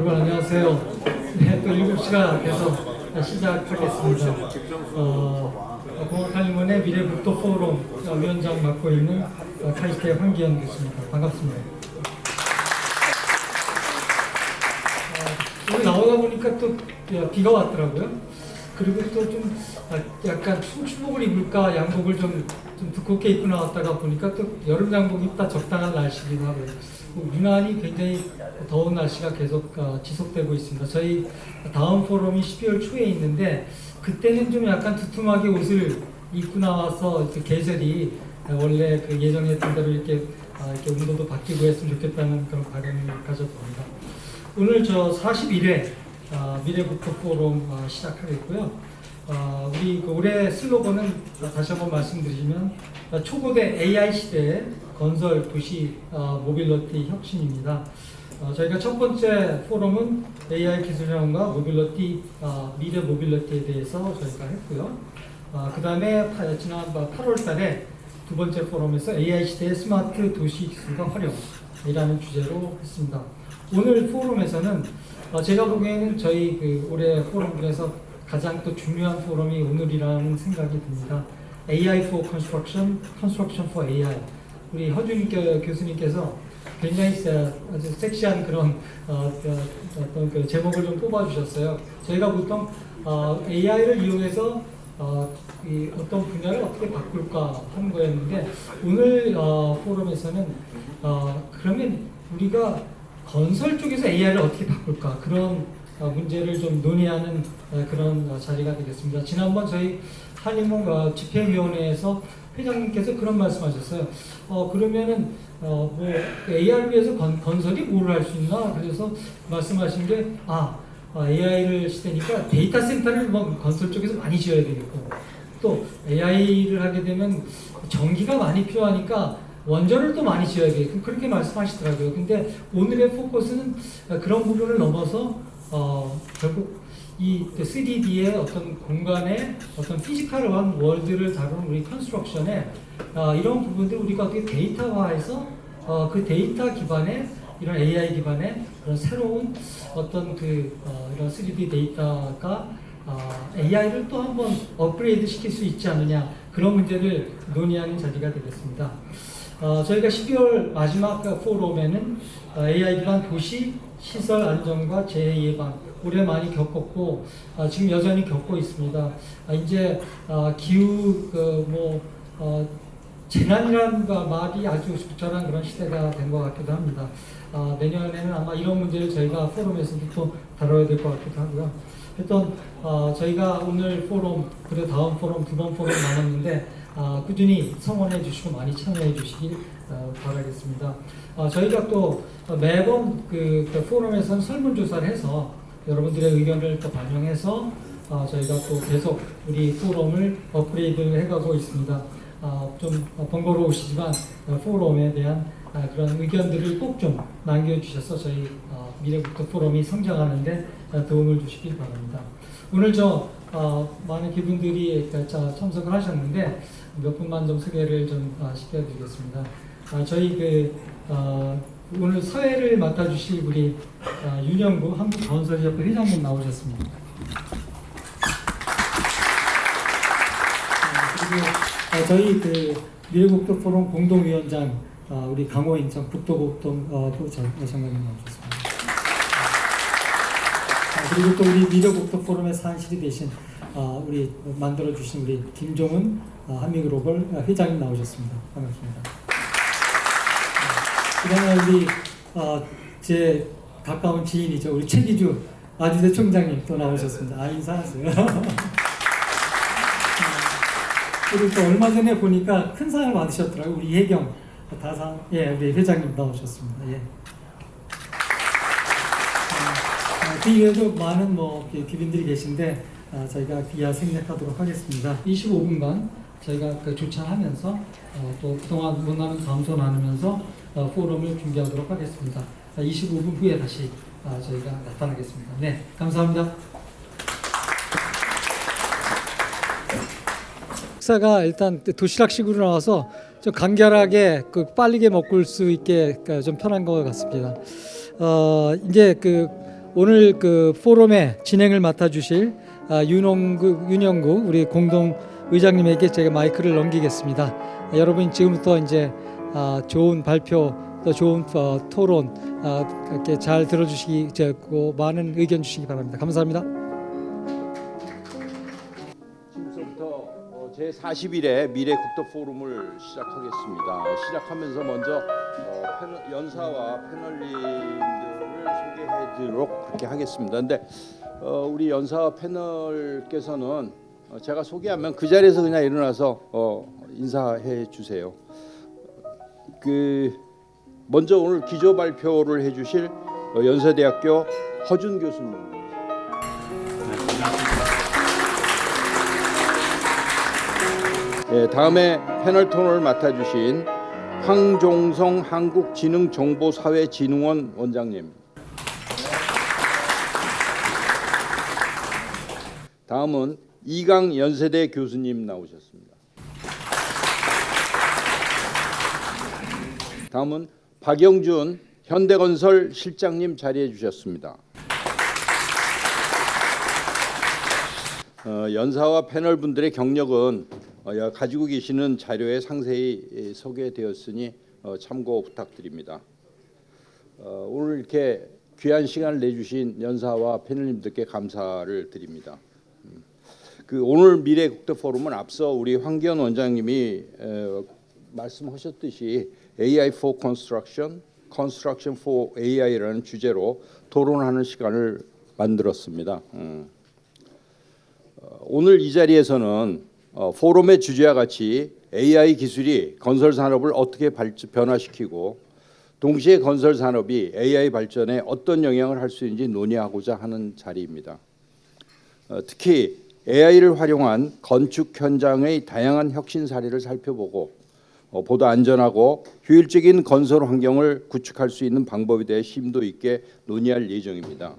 여러분 안녕하세요. 네, 또 7시가 돼서 시작하겠습니다. 공학칼리몬의 미래북도 포럼 위원장 맡고 있는 카이스트의 황기현 교수입니다. 반갑습니다. 오늘 나오다 보니까 또 비가 왔더라고요. 그리고 또 좀 약간 추복을 입을까 양복을 좀 두껍게 입고 나왔다가 보니까 또 여름 양복 입다 적당한 날씨기도 하고요. 유난히 굉장히 더운 날씨가 계속 지속되고 있습니다. 저희 다음 포럼이 12월 초에 있는데 그때는 좀 약간 두툼하게 옷을 입고 나와서 계절이 원래 그 예정했던 대로 이렇게 온도도 바뀌고 했으면 좋겠다는 그런 바람을 가져봅니다. 오늘 저 41회 미래북도 포럼 시작하겠고요. 우리 올해 슬로건은 다시 한번 말씀드리면 초고대 AI 시대의 건설 도시 모빌리티 혁신입니다. 저희가 첫 번째 포럼은 AI 기술력과 모빌리티 미래 모빌리티에 대해서 저희가 했고요. 그 다음에 지난 8월 달에 두 번째 포럼에서 AI 시대의 스마트 도시 기술과 활용이라는 주제로 했습니다. 오늘 포럼에서는 제가 보기에는 저희 올해 포럼 중에서 가장 또 중요한 포럼이 오늘이라는 생각이 듭니다. AI for Construction, Construction for AI. 우리 허준 교수님께서 굉장히 아주 섹시한 그런 어떤 그 제목을 좀 뽑아주셨어요. 저희가 보통 AI를 이용해서 어떤 분야를 어떻게 바꿀까 하는 거였는데 오늘 포럼에서는 그러면 우리가 건설 쪽에서 AI를 어떻게 바꿀까 그런 문제를 좀 논의하는 그런 자리가 되겠습니다. 지난번 저희 한림원 집행위원회에서 회장님께서 그런 말씀하셨어요. 그러면은 뭐 AI를 위해서 건설이 뭘 할 수 있나? 그래서 말씀하신 게 AI를 시대니까 데이터 센터를 뭐 건설 쪽에서 많이 지어야 되겠고 또 AI를 하게 되면 전기가 많이 필요하니까 원전을 또 많이 지어야 되겠고 그렇게 말씀하시더라고요. 근데 오늘의 포커스는 그런 부분을 넘어서 결국 이 3D의 어떤 공간의 어떤 피지컬한 월드를 다루는 우리 컨스트럭션에 이런 부분들 우리가 어떻게 데이터화해서 그 데이터 기반의 이런 AI 기반의 그런 새로운 어떤 이런 3D 데이터가 AI를 또 한번 업그레이드 시킬 수 있지 않느냐 그런 문제를 논의하는 자리가 되겠습니다. 저희가 12월 마지막 포럼에는 AI 기반 도시 시설 안정과 재해 예방 올해 많이 겪었고 지금 여전히 겪고 있습니다. 이제 기후 재난이라는 말이 아주 적절한 그런 시대가 된 것 같기도 합니다. 내년에는 아마 이런 문제를 저희가 포럼에서도 또 다뤄야 될 것 같기도 하고요. 일단 저희가 오늘 포럼 그리고 다음 포럼 두 번 포럼 남았는데 꾸준히 성원해 주시고 많이 참여해 주시길 바라겠습니다. 저희가 또 매번 그 포럼에서는 설문조사를 해서 여러분들의 의견을 또 반영해서 저희가 또 계속 우리 포럼을 업그레이드를 해가고 있습니다. 좀 번거로우시지만 포럼에 대한 그런 의견들을 꼭 좀 남겨주셔서 저희 미래북도 포럼이 성장하는데 도움을 주시길 바랍니다. 오늘 많은 기분들이 참석을 하셨는데 몇 분만 좀 소개를 좀 시켜드리겠습니다. 저희 오늘 사회를 맡아주실 우리 윤영구 한국건설협회 회장님 나오셨습니다. 그리고 저희 미래북도 포럼 공동위원장 우리 강호인 전 북도곡동 장관님 나오셨습니다. 그리고 또 우리 미래북도 포럼의 사안실이 되신 우리 만들어주신 우리 김종은 한미글로벌 회장님 나오셨습니다. 반갑습니다. 그다음에 우리 제 가까운 지인이죠. 우리 최기주 아주대 총장님 또 나오셨습니다. 인사하세요. 그리고 또 얼마 전에 보니까 큰 상을 받으셨더라고요. 우리 예경 다상 우리 회장님 나오셨습니다. 그 이외에도 많은 귀빈들이 계신데 저희가 귀하 생략하도록 하겠습니다. 25분간 저희가 조차하면서 또 그동안 원하는 감소 나누면서 포럼을 준비하도록 하겠습니다. 25분 후에 다시 저희가 나타나겠습니다. 네, 감사합니다. 식사가 일단 도시락식으로 나와서 좀 간결하게 빠르게 먹을 수 있게 좀 편한 것 같습니다. 이제 오늘 그 포럼의 진행을 맡아주실 윤영구 우리 공동 의장님에게 제가 마이크를 넘기겠습니다. 여러분 지금부터 이제 좋은 발표 또 좋은 토론 이렇게 잘 들어주시고 많은 의견 주시기 바랍니다. 감사합니다. 지금부터 제41회 미래국도 포럼을 시작하겠습니다. 시작하면서 먼저 연사와 패널님들을 소개해드리도록 그렇게 하겠습니다. 근데 우리 연사와 패널께서는 제가 소개하면 그 자리에서 그냥 일어나서 인사해 주세요. 먼저 오늘 기조 발표를 해주실 연세대학교 허준 교수님. 네, 다음에 패널 토론을 맡아주신 황종성 한국지능정보사회진흥원 원장님. 다음은 이강 연세대 교수님 나오셨습니다. 다음은 박영준 현대건설 실장님 자리해 주셨습니다. 연사와 패널 분들의 경력은 가지고 계시는 자료에 상세히 소개되었으니 참고 부탁드립니다. 오늘 이렇게 귀한 시간을 내주신 연사와 패널님들께 감사를 드립니다. 오늘 미래국도 포럼은 앞서 우리 황기현 원장님이 말씀하셨듯이 AI for Construction, Construction for AI라는 주제로 토론하는 시간을 만들었습니다. 오늘 이 자리에서는 포럼의 주제와 같이 AI 기술이 건설 산업을 어떻게 변화시키고 동시에 건설 산업이 AI 발전에 어떤 영향을 할 수 있는지 논의하고자 하는 자리입니다. 특히 AI를 활용한 건축 현장의 다양한 혁신 사례를 살펴보고 보다 안전하고 효율적인 건설 환경을 구축할 수 있는 방법에 대해 심도 있게 논의할 예정입니다.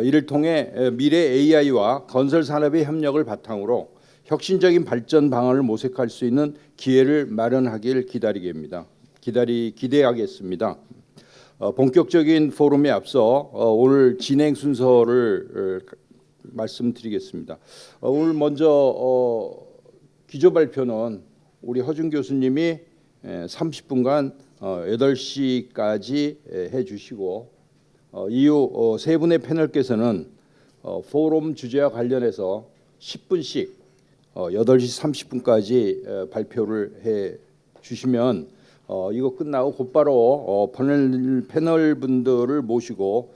이를 통해 미래 AI와 건설 산업의 협력을 바탕으로 혁신적인 발전 방안을 모색할 수 있는 기회를 마련하길 기대하겠습니다. 본격적인 포럼에 앞서 오늘 진행 순서를 말씀드리겠습니다. 오늘 먼저 기조 발표는 우리 허준 교수님이 30분간 8시까지 해주시고 이후 세 분의 패널께서는 포럼 주제와 관련해서 10분씩 8시 30분까지 발표를 해 주시면 이거 끝나고 곧바로 패널 분들을 모시고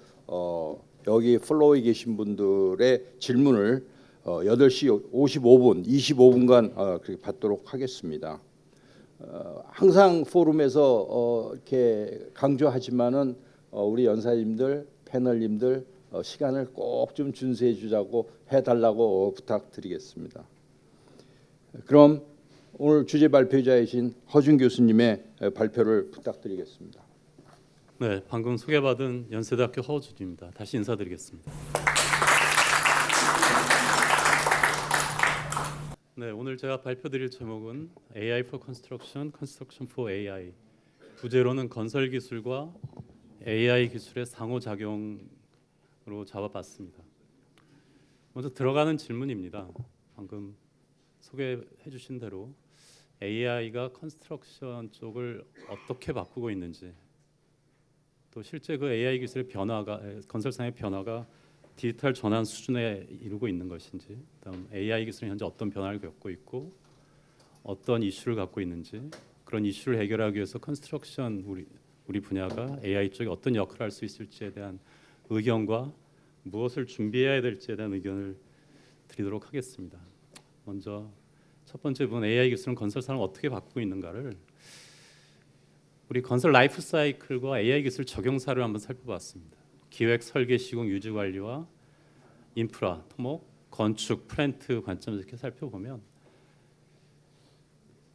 여기 플로어에 계신 분들의 질문을 8시 55분, 25분간 그렇게 받도록 하겠습니다. 항상 포럼에서 이렇게 강조하지만은 우리 연사님들, 패널님들 시간을 꼭 좀 준수해 주자고 해달라고 부탁드리겠습니다. 그럼 오늘 주제 발표자이신 허준 교수님의 발표를 부탁드리겠습니다. 네, 방금 소개받은 연세대학교 허준입니다. 다시 인사드리겠습니다. 네, 오늘 제가 발표드릴 제목은 AI for Construction, Construction for AI. 부제로는 건설 기술과 AI 기술의 상호작용으로 잡아봤습니다. 먼저 들어가는 질문입니다. 방금 소개해 주신 대로 AI가 컨스트럭션 쪽을 어떻게 바꾸고 있는지, 또 실제 그 AI 기술의 변화가 건설상의 변화가 디지털 전환 수준에 이르고 있는 것인지, 그다음 AI 기술이 현재 어떤 변화를 겪고 있고 어떤 이슈를 갖고 있는지, 그런 이슈를 해결하기 위해서 컨스트럭션 우리 분야가 AI 쪽에 어떤 역할을 할 수 있을지에 대한 의견과 무엇을 준비해야 될지에 대한 의견을 드리도록 하겠습니다. 먼저 첫 번째 부분, AI 기술은 건설 산업을 어떻게 바꾸고 있는가를 우리 건설 라이프 사이클과 AI 기술 적용 사례를 한번 살펴봤습니다. 기획, 설계, 시공, 유지 관리와 인프라, 토목, 건축, 플랜트 관점에서 이렇게 살펴보면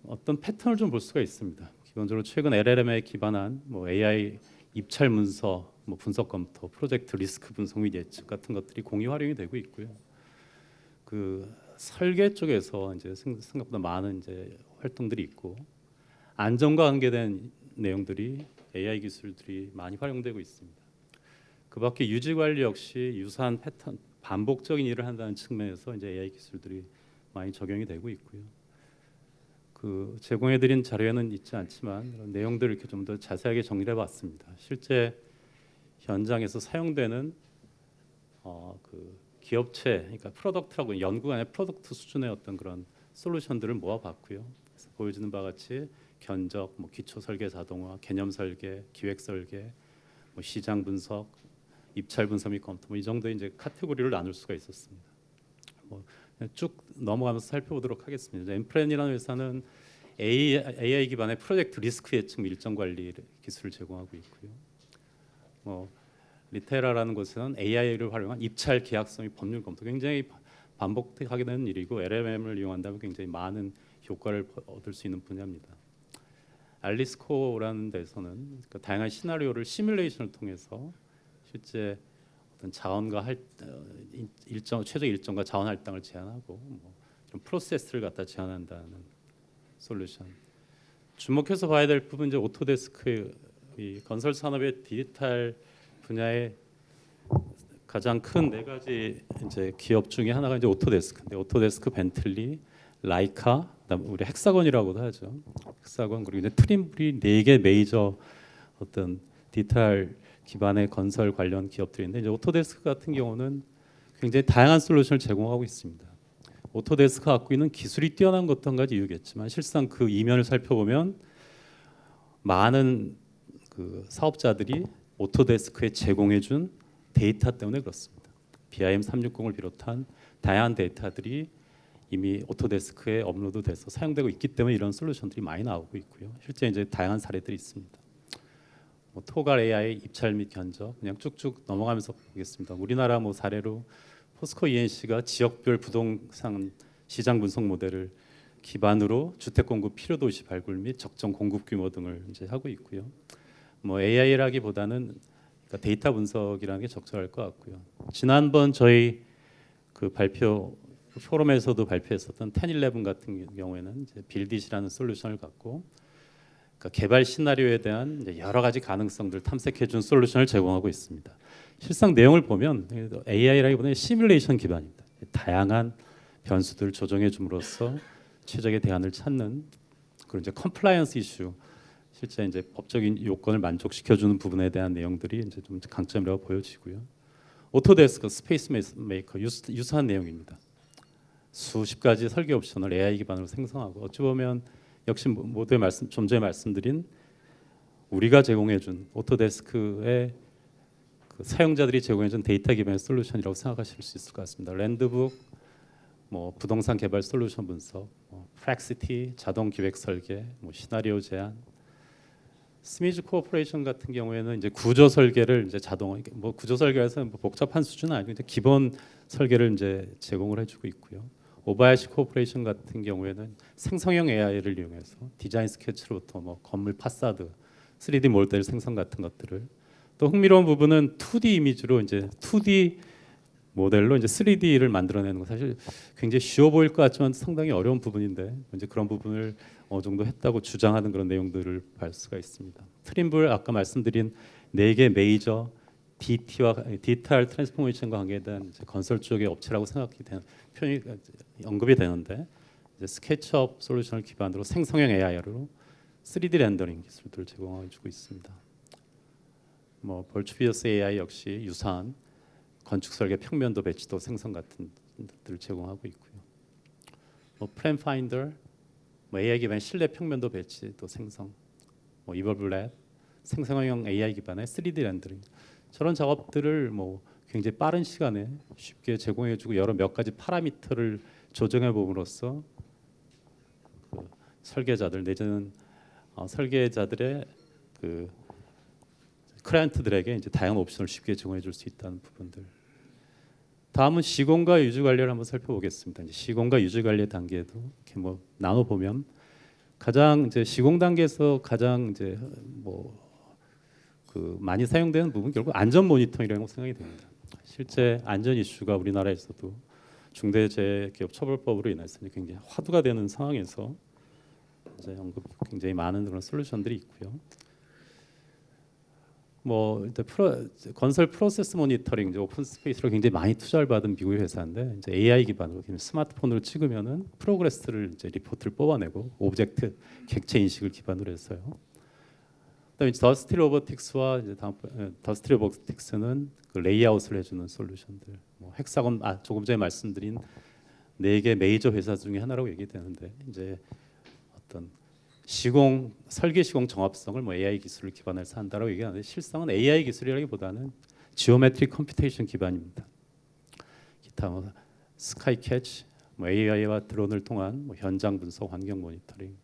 어떤 패턴을 좀 볼 수가 있습니다. 기본적으로 최근 LLM에 기반한 AI 입찰 문서, 분석 검토, 프로젝트 리스크 분석 및 예측 같은 것들이 공유 활용이 되고 있고요. 그 설계 쪽에서 이제 생각보다 많은 이제 활동들이 있고, 안전과 관계된 내용들이 AI 기술들이 많이 활용되고 있습니다. 그밖에 유지 관리 역시 유사한 패턴, 반복적인 일을 한다는 측면에서 이제 AI 기술들이 많이 적용이 되고 있고요. 그 제공해드린 자료에는 있지 않지만 이런 내용들을 이렇게 좀 더 자세하게 정리해봤습니다. 실제 현장에서 사용되는 그 기업체, 그러니까 프로덕트라고 연구가 아니라 프로덕트 수준의 어떤 그런 솔루션들을 모아봤고요. 그래서 보여주는 바와 같이 견적, 뭐 기초 설계 자동화, 개념 설계, 기획 설계, 뭐 시장 분석, 입찰 분석 및 검토, 뭐 이 정도의 이제 카테고리를 나눌 수가 있었습니다. 뭐 쭉 넘어가면서 살펴보도록 하겠습니다. 엠프렌이라는 회사는 AI 기반의 프로젝트 리스크 예측 및 일정 관리 기술을 제공하고 있고요. 뭐 리테라라는 곳에서는 AI를 활용한 입찰 계약성 및 법률 검토, 굉장히 반복하게 되는 일이고 LLM을 이용한다면 굉장히 많은 효과를 얻을 수 있는 분야입니다. 알리스코라는 데서는 그 다양한 시나리오를 시뮬레이션을 통해서 실제 어떤 자원과 최저 일정과 자원 할당을 제한하고 뭐 좀 프로세스를 갖다 제한한다는 솔루션. 주목해서 봐야 될 부분 이제 오토데스크의 이 건설 산업의 디지털 분야의 가장 큰 네 가지 이제 기업 중에 하나가 이제 오토데스크인데 오토데스크, 벤틀리, 라이카, 그다음 우리 헥사건이라고도 하죠. 헥사건 그리고 이제 트림블이 네 개 메이저 어떤 디지털 기반의 건설 관련 기업들인데 이제 오토데스크 같은 경우는 굉장히 다양한 솔루션을 제공하고 있습니다. 오토데스크가 갖고 있는 기술이 뛰어난 것도 한 가지 이유겠지만 실상 그 이면을 살펴보면 많은 그 사업자들이 오토데스크에 제공해준 데이터 때문에 그렇습니다. BIM 360을 비롯한 다양한 데이터들이 이미 오토데스크에 업로드돼서 사용되고 있기 때문에 이런 솔루션들이 많이 나오고 있고요. 실제 이제 다양한 사례들이 있습니다. 뭐 토갈 AI 입찰 및 견적 그냥 쭉쭉 넘어가면서 보겠습니다. 우리나라 뭐 사례로 포스코 ENC가 지역별 부동산 시장 분석 모델을 기반으로 주택 공급 필요 도시 발굴 및 적정 공급 규모 등을 이제 하고 있고요. 뭐 AI라기보다는 그러니까 데이터 분석이라는 게 적절할 것 같고요. 지난번 저희 그 발표 포럼에서도 발표했었던 1011 같은 경우에는 이제 빌딧이라는 솔루션을 갖고 그러니까 개발 시나리오에 대한 이제 여러 가지 가능성들 탐색해준 솔루션을 제공하고 있습니다. 실상 내용을 보면 AI라기보다는 시뮬레이션 기반입니다. 다양한 변수들을 조정해 줌으로써 최적의 대안을 찾는 그리고 이제 컴플라이언스 이슈 실제 이제 법적인 요건을 만족시켜주는 부분에 대한 내용들이 이제 좀 강점이라고 보여지고요. 오토데스크, 스페이스 메이커 유사한 내용입니다. 수십 가지 설계 옵션을 AI 기반으로 생성하고 어찌 보면 역시 모두의 말씀 좀 전에 말씀드린 우리가 제공해준 오토데스크의 그 사용자들이 제공해준 데이터 기반의 솔루션이라고 생각하실 수 있을 것 같습니다. 랜드북, 뭐 부동산 개발 솔루션 분석, 프렉시티 자동 기획 설계, 뭐 시나리오 제안, 스미즈 코퍼레이션 같은 경우에는 이제 구조 설계를 이제 자동 뭐 구조 설계에서 뭐 복잡한 수준은 아니고 이제 기본 설계를 이제 제공을 해주고 있고요. 오바야시 코퍼레이션 같은 경우에는 생성형 AI를 이용해서 디자인 스케치로부터 뭐 건물 파사드, 3D 모델 생성 같은 것들을 또 흥미로운 부분은 2D 이미지로 이제 2D 모델로 이제 3D를 만들어내는 거 사실 굉장히 쉬워 보일 것 같지만 상당히 어려운 부분인데 이제 그런 부분을 어느 정도 했다고 주장하는 그런 내용들을 볼 수가 있습니다. 트림블 아까 말씀드린 4개 메이저 DT와 디지털 트랜스포메이션과 관계된 건설 쪽의 업체라고 생각이 되는 표현이 언급이 되는데 이제 스케치업 솔루션을 기반으로 생성형 AI로 3D 렌더링 기술들을 제공해주고 있습니다. 뭐 벌추비어스 AI 역시 유사한 건축 설계 평면도 배치도 생성 같은 것들을 제공하고 있고요. 뭐 플랜 파인더, 뭐 AI 기반 실내 평면도 배치도 생성, 뭐 이버블랩 생성형 AI 기반의 3D 렌더링 저런 작업들을 뭐 굉장히 빠른 시간에 쉽게 제공해주고 여러 몇 가지 파라미터를 조정해 봄으로써 그 설계자들 내지는 설계자들의 그 클라이언트들에게 이제 다양한 옵션을 쉽게 제공해줄 수 있다는 부분들. 다음은 시공과 유지 관리를 한번 살펴보겠습니다. 이제 시공과 유지 관리 단계도 이렇게 뭐 나눠 보면 가장 이제 시공 단계에서 가장 이제 뭐 그 많이 사용되는 부분 결국 안전 모니터링이라고 생각이 됩니다. 실제 안전 이슈가 우리나라에서도 중대재해기업 처벌법으로 인해서 굉장히 화두가 되는 상황에서 이제 언급 굉장히 많은 그런 솔루션들이 있고요. 뭐 이제 건설 프로세스 모니터링, 이제 오픈 스페이스로 굉장히 많이 투자를 받은 미국의 회사인데 이제 AI 기반으로 스마트폰으로 찍으면은 프로그레스를 이제 리포트를 뽑아내고 오브젝트 객체 인식을 기반으로 했어요. 그다음에 더스티 로보틱스와 이제 더스티 로보틱스는 그 레이아웃을 해주는 솔루션들, 뭐 헥사곤 조금 전에 말씀드린 4개 메이저 회사 중에 하나라고 얘기되는데 이제 어떤 설계 시공 정합성을 뭐 AI 기술을 기반해서 한다라고 얘기하는데 실상은 AI 기술이라기보다는 지오메트릭 컴퓨테이션 기반입니다. 기타 뭐 스카이 캐치, 뭐 AI와 드론을 통한 뭐 현장 분석, 환경 모니터링,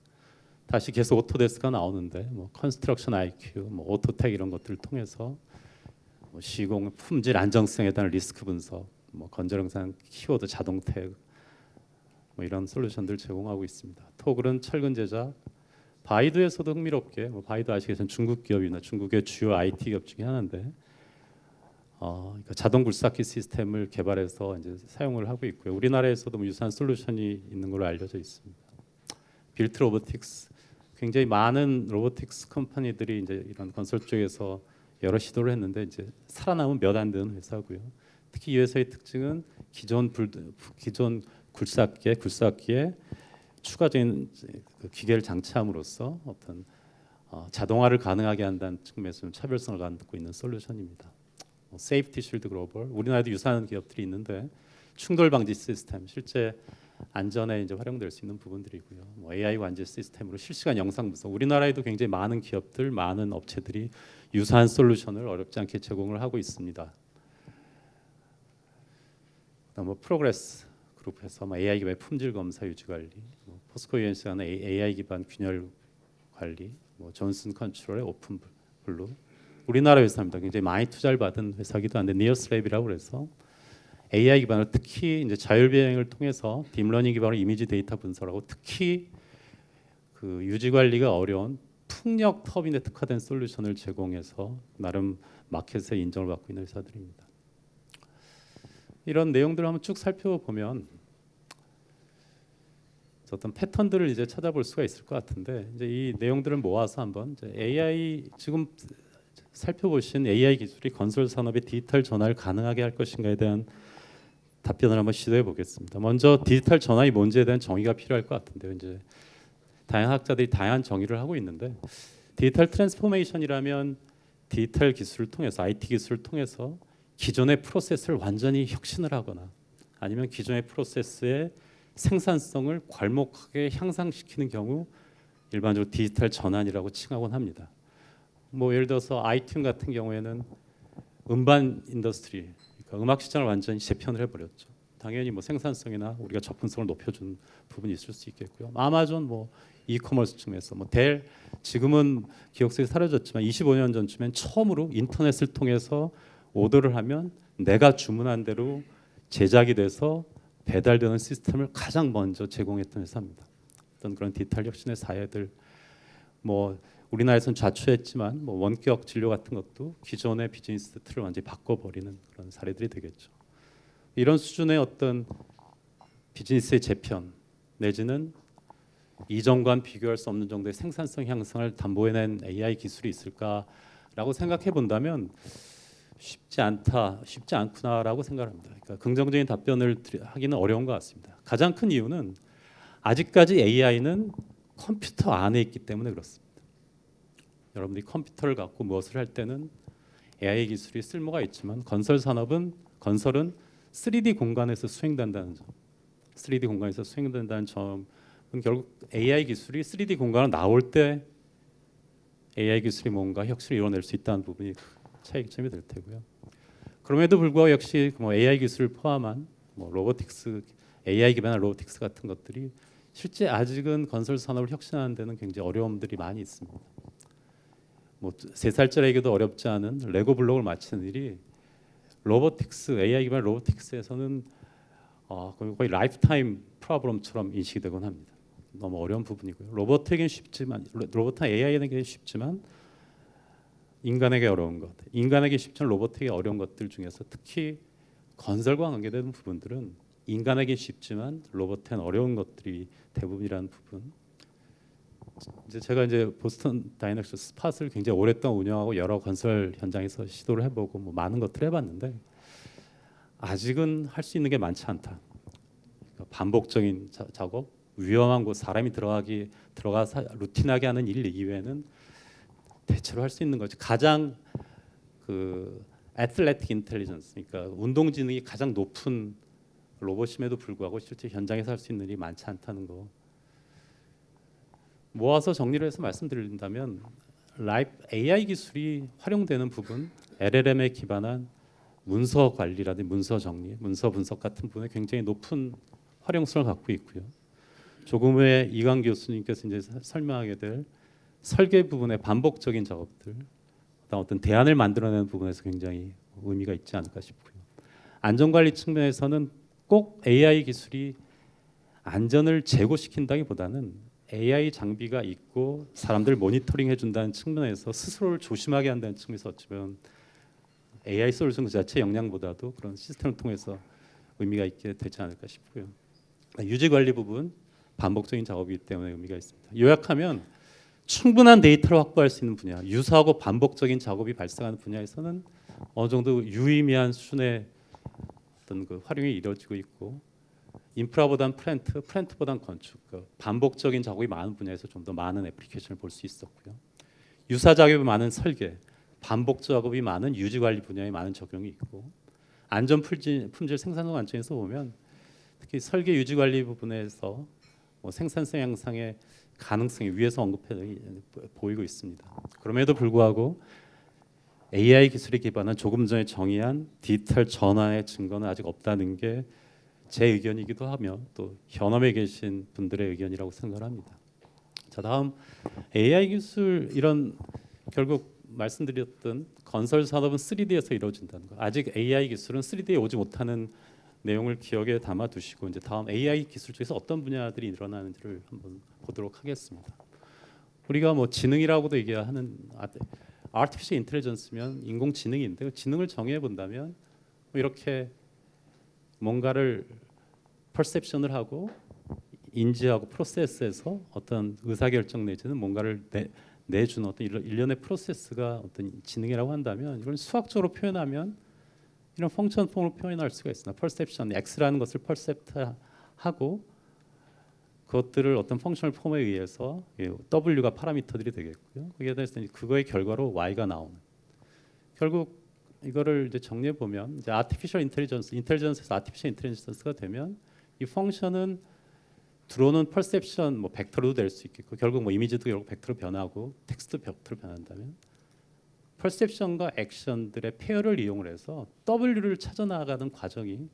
다시 계속 오토데스크가 나오는데 뭐 컨스트럭션 IQ, 뭐 오토텍 이런 것들을 통해서 뭐 시공 품질 안정성에 대한 리스크 분석, 뭐 건설 영상 키워드 자동 태그, 뭐 이런 솔루션들 제공하고 있습니다. 토글은 철근 제작, 바이두에서도 흥미롭게, 뭐 바이두 아시겠지만 중국 기업이나 중국의 주요 IT 기업 중에 하나인데, 그러니까 자동 굴삭기 시스템을 개발해서 이제 사용을 하고 있고요. 우리나라에서도 뭐 유사한 솔루션이 있는 걸로 알려져 있습니다. 빌트 로보틱스, 굉장히 많은 로보틱스 컴퍼니들이 이제 이런 건설 쪽에서 여러 시도를 했는데 이제 살아남은 몇 안 되는 회사고요. 특히 이 회사의 특징은 기존 굴삭기에 추가적인 그 기계를 장치함으로써 어떤 자동화를 가능하게 한다는 측면에서 좀 차별성을 갖고 있는 솔루션입니다. 세이프티 쉴드 글로벌, 우리나라에도 유사한 기업들이 있는데 충돌 방지 시스템, 실제 안전에 이제 활용될 수 있는 부분들이고요. 뭐 AI 관제 시스템으로 실시간 영상 분석, 우리나라에도 굉장히 많은 기업들, 많은 업체들이 유사한 솔루션을 어렵지 않게 제공을 하고 있습니다. 뭐 프로그레스 그룹에서 뭐 AI 기반 품질 검사 유지 관리, 뭐 포스코 유엔스가 하는 AI 기반 균열 관리, 뭐 존슨 컨트롤의 오픈 블루, 우리나라 회사입니다. 굉장히 많이 투자를 받은 회사기도 한데 니어스랩이라고 그래서 AI 기반으로 특히 이제 자율 비행을 통해서 딥러닝 기반으로 이미지 데이터 분석하고 특히 그 유지 관리가 어려운 풍력 터빈에 특화된 솔루션을 제공해서 나름 마켓에 인정을 받고 있는 회사들입니다. 이런 내용들을 한번 쭉 살펴보면 어떤 패턴들을 이제 찾아볼 수가 있을 것 같은데 이제 이 내용들을 모아서 한번 이제 AI 지금 살펴보신 AI 기술이 건설 산업의 디지털 전환을 가능하게 할 것인가에 대한 답변을 한번 시도해 보겠습니다. 먼저 디지털 전환이 뭔지에 대한 정의가 필요할 것 같은데요. 이제 다양한 학자들이 다양한 정의를 하고 있는데 디지털 트랜스포메이션이라면 디지털 기술을 통해서 IT 기술을 통해서 기존의 프로세스를 완전히 혁신을 하거나 아니면 기존의 프로세스의 생산성을 괄목하게 향상시키는 경우 일반적으로 디지털 전환이라고 칭하곤 합니다. 뭐 예를 들어서 아이튠 같은 경우에는 음반 인더스트리, 그러니까 음악 시장을 완전히 재편을 해버렸죠. 당연히 뭐 생산성이나 우리가 접근성을 높여준 부분이 있을 수 있겠고요. 아마존, 뭐 이커머스 측면에서 뭐 델, 지금은 기억 속에 사라졌지만 25년 전쯤엔 처음으로 인터넷을 통해서 오더를 하면 내가 주문한 대로 제작이 돼서 배달되는 시스템을 가장 먼저 제공했던 회사입니다. 어떤 그런 디지털 혁신의 사례들, 뭐 우리나라에서는 자초했지만 뭐 원격 진료 같은 것도 기존의 비즈니스 틀을 완전히 바꿔버리는 그런 사례들이 되겠죠. 이런 수준의 어떤 비즈니스의 재편 내지는 이전과는 비교할 수 없는 정도의 생산성 향상을 담보해낸 AI 기술이 있을까라고 생각해 본다면 쉽지 않구나라고 생각합니다. 그러니까 긍정적인 답변을 하기는 어려운 것 같습니다. 가장 큰 이유는 아직까지 AI는 컴퓨터 안에 있기 때문에 그렇습니다. 여러분들이 컴퓨터를 갖고 무엇을 할 때는 AI 기술이 쓸모가 있지만 건설은 3D 공간에서 수행된다는 점, 3D 공간에서 수행된다는 점은 결국 AI 기술이 3D 공간으로 나올 때 AI 기술이 뭔가 혁신을 이뤄낼 수 있다는 부분이 차이점이 될 테고요. 그럼에도 불구하고 역시 뭐 AI 기술을 포함한 뭐 로보틱스, AI 기반의 로보틱스 같은 것들이 실제 아직은 건설 산업을 혁신하는 데는 굉장히 어려움들이 많이 있습니다. 뭐 3살짜리에게도 어렵지 않은 레고 블록을 맞추는 일이 로보틱스, AI 기반 로보틱스에서는 거의 라이프타임 프로블럼처럼 인식이 되곤 합니다. 너무 어려운 부분이고요. 로봇에게는 쉽지만 인간에게 어려운 것, 인간에게 쉽지만 로봇에게 어려운 것들 중에서 특히 건설과 관계되는 부분들은 인간에게 쉽지만 로봇에는 어려운 것들이 대부분이라는 부분. 이제 제가 이제 보스턴 다이내믹스 스팟을 굉장히 오랫동안 운영하고 여러 건설 현장에서 시도를 해보고 뭐 많은 것들을 해봤는데 아직은 할 수 있는 게 많지 않다. 그러니까 반복적인 작업, 위험한 곳 사람이 들어가서 루틴하게 하는 일 이외에는 대체로 할 수 있는 거지. 가장 그 애틀레틱 인텔리전스, 그러니까 운동 지능이 가장 높은 로봇임에도 불구하고 실제 현장에서 할 수 있는 일이 많지 않다는 거. 모아서 정리를 해서 말씀드린다면 AI 기술이 활용되는 부분, LLM에 기반한 문서 관리라든지 문서 정리, 문서 분석 같은 부분에 굉장히 높은 활용성을 갖고 있고요. 조금 후에 이강 교수님께서 이제 설명하게 될 설계 부분의 반복적인 작업들, 그다음 어떤 대안을 만들어내는 부분에서 굉장히 의미가 있지 않을까 싶고요. 안전관리 측면에서는 꼭 AI 기술이 안전을 제고시킨다기보다는 AI 장비가 있고 사람들 모니터링 해준다는 측면에서 스스로를 조심하게 한다는 측면에서 어쩌면 AI 솔루션 그 자체 역량보다도 그런 시스템을 통해서 의미가 있게 되지 않을까 싶고요. 유지 관리 부분 반복적인 작업이기 때문에 의미가 있습니다. 요약하면 충분한 데이터를 확보할 수 있는 분야, 유사하고 반복적인 작업이 발생하는 분야에서는 어느 정도 유의미한 수준의 어떤 그 활용이 이루어지고 있고, 인프라보단 플랜트보단 건축, 그 반복적인 작업이 많은 분야에서 좀 더 많은 애플리케이션을 볼 수 있었고요. 유사 작업이 많은 설계, 반복 작업이 많은 유지 관리 분야에 많은 적용이 있고, 안전 품질 생산성 관점에서 보면 특히 설계 유지 관리 부분에서 뭐 생산성 향상의 가능성이 위에서 언급해 보이고 있습니다. 그럼에도 불구하고 AI 기술에 기반한 조금 전에 정의한 디지털 전환의 증거는 아직 없다는 게 제 의견이기도 하며 또 현업에 계신 분들의 의견이라고 생각을 합니다. 자, 다음 AI 기술 이런 결국 말씀드렸던 건설 산업은 3D에서 이루어진다는 거. 아직 AI 기술은 3D에 오지 못하는 내용을 기억에 담아 두시고 이제 다음 AI 기술 중에서 어떤 분야들이 일어나는지를 한번 보도록 하겠습니다. 우리가 뭐 지능이라고도 얘기하는 아티피셜 인텔리전스면 인공지능인데 지능을 정의해 본다면 뭐 이렇게 뭔가를 퍼셉션을 하고 인지하고 프로세스에서 어떤 의사결정 내지는 뭔가를 내주는 어떤 일련의 프로세스가 어떤 지능이라고 한다면 이걸 수학적으로 표현하면 이런 펑션 폼으로 표현할 수가 있습니다. 퍼셉션, X라는 것을 퍼셉트하고 그것들을 어떤 펑셔널 폼에 의해서 W가 파라미터들이 되겠고요. 거기에 대해서 그거의 결과로 Y가 나오는. 결국 이거를 이제 정리해 보면 이제 아티피셜 인텔리전스에서 아티피셜 인텔리전스가 되면 이 펑션은 들어오는 퍼셉션 뭐 벡터로도 될 수 있겠고 결국 뭐 이미지도 결국 벡터로 변하고 텍스트 벡터로 변한다면 퍼셉션과 액션들의 페어를 이용을 해서 W를 찾아 나가는 과정이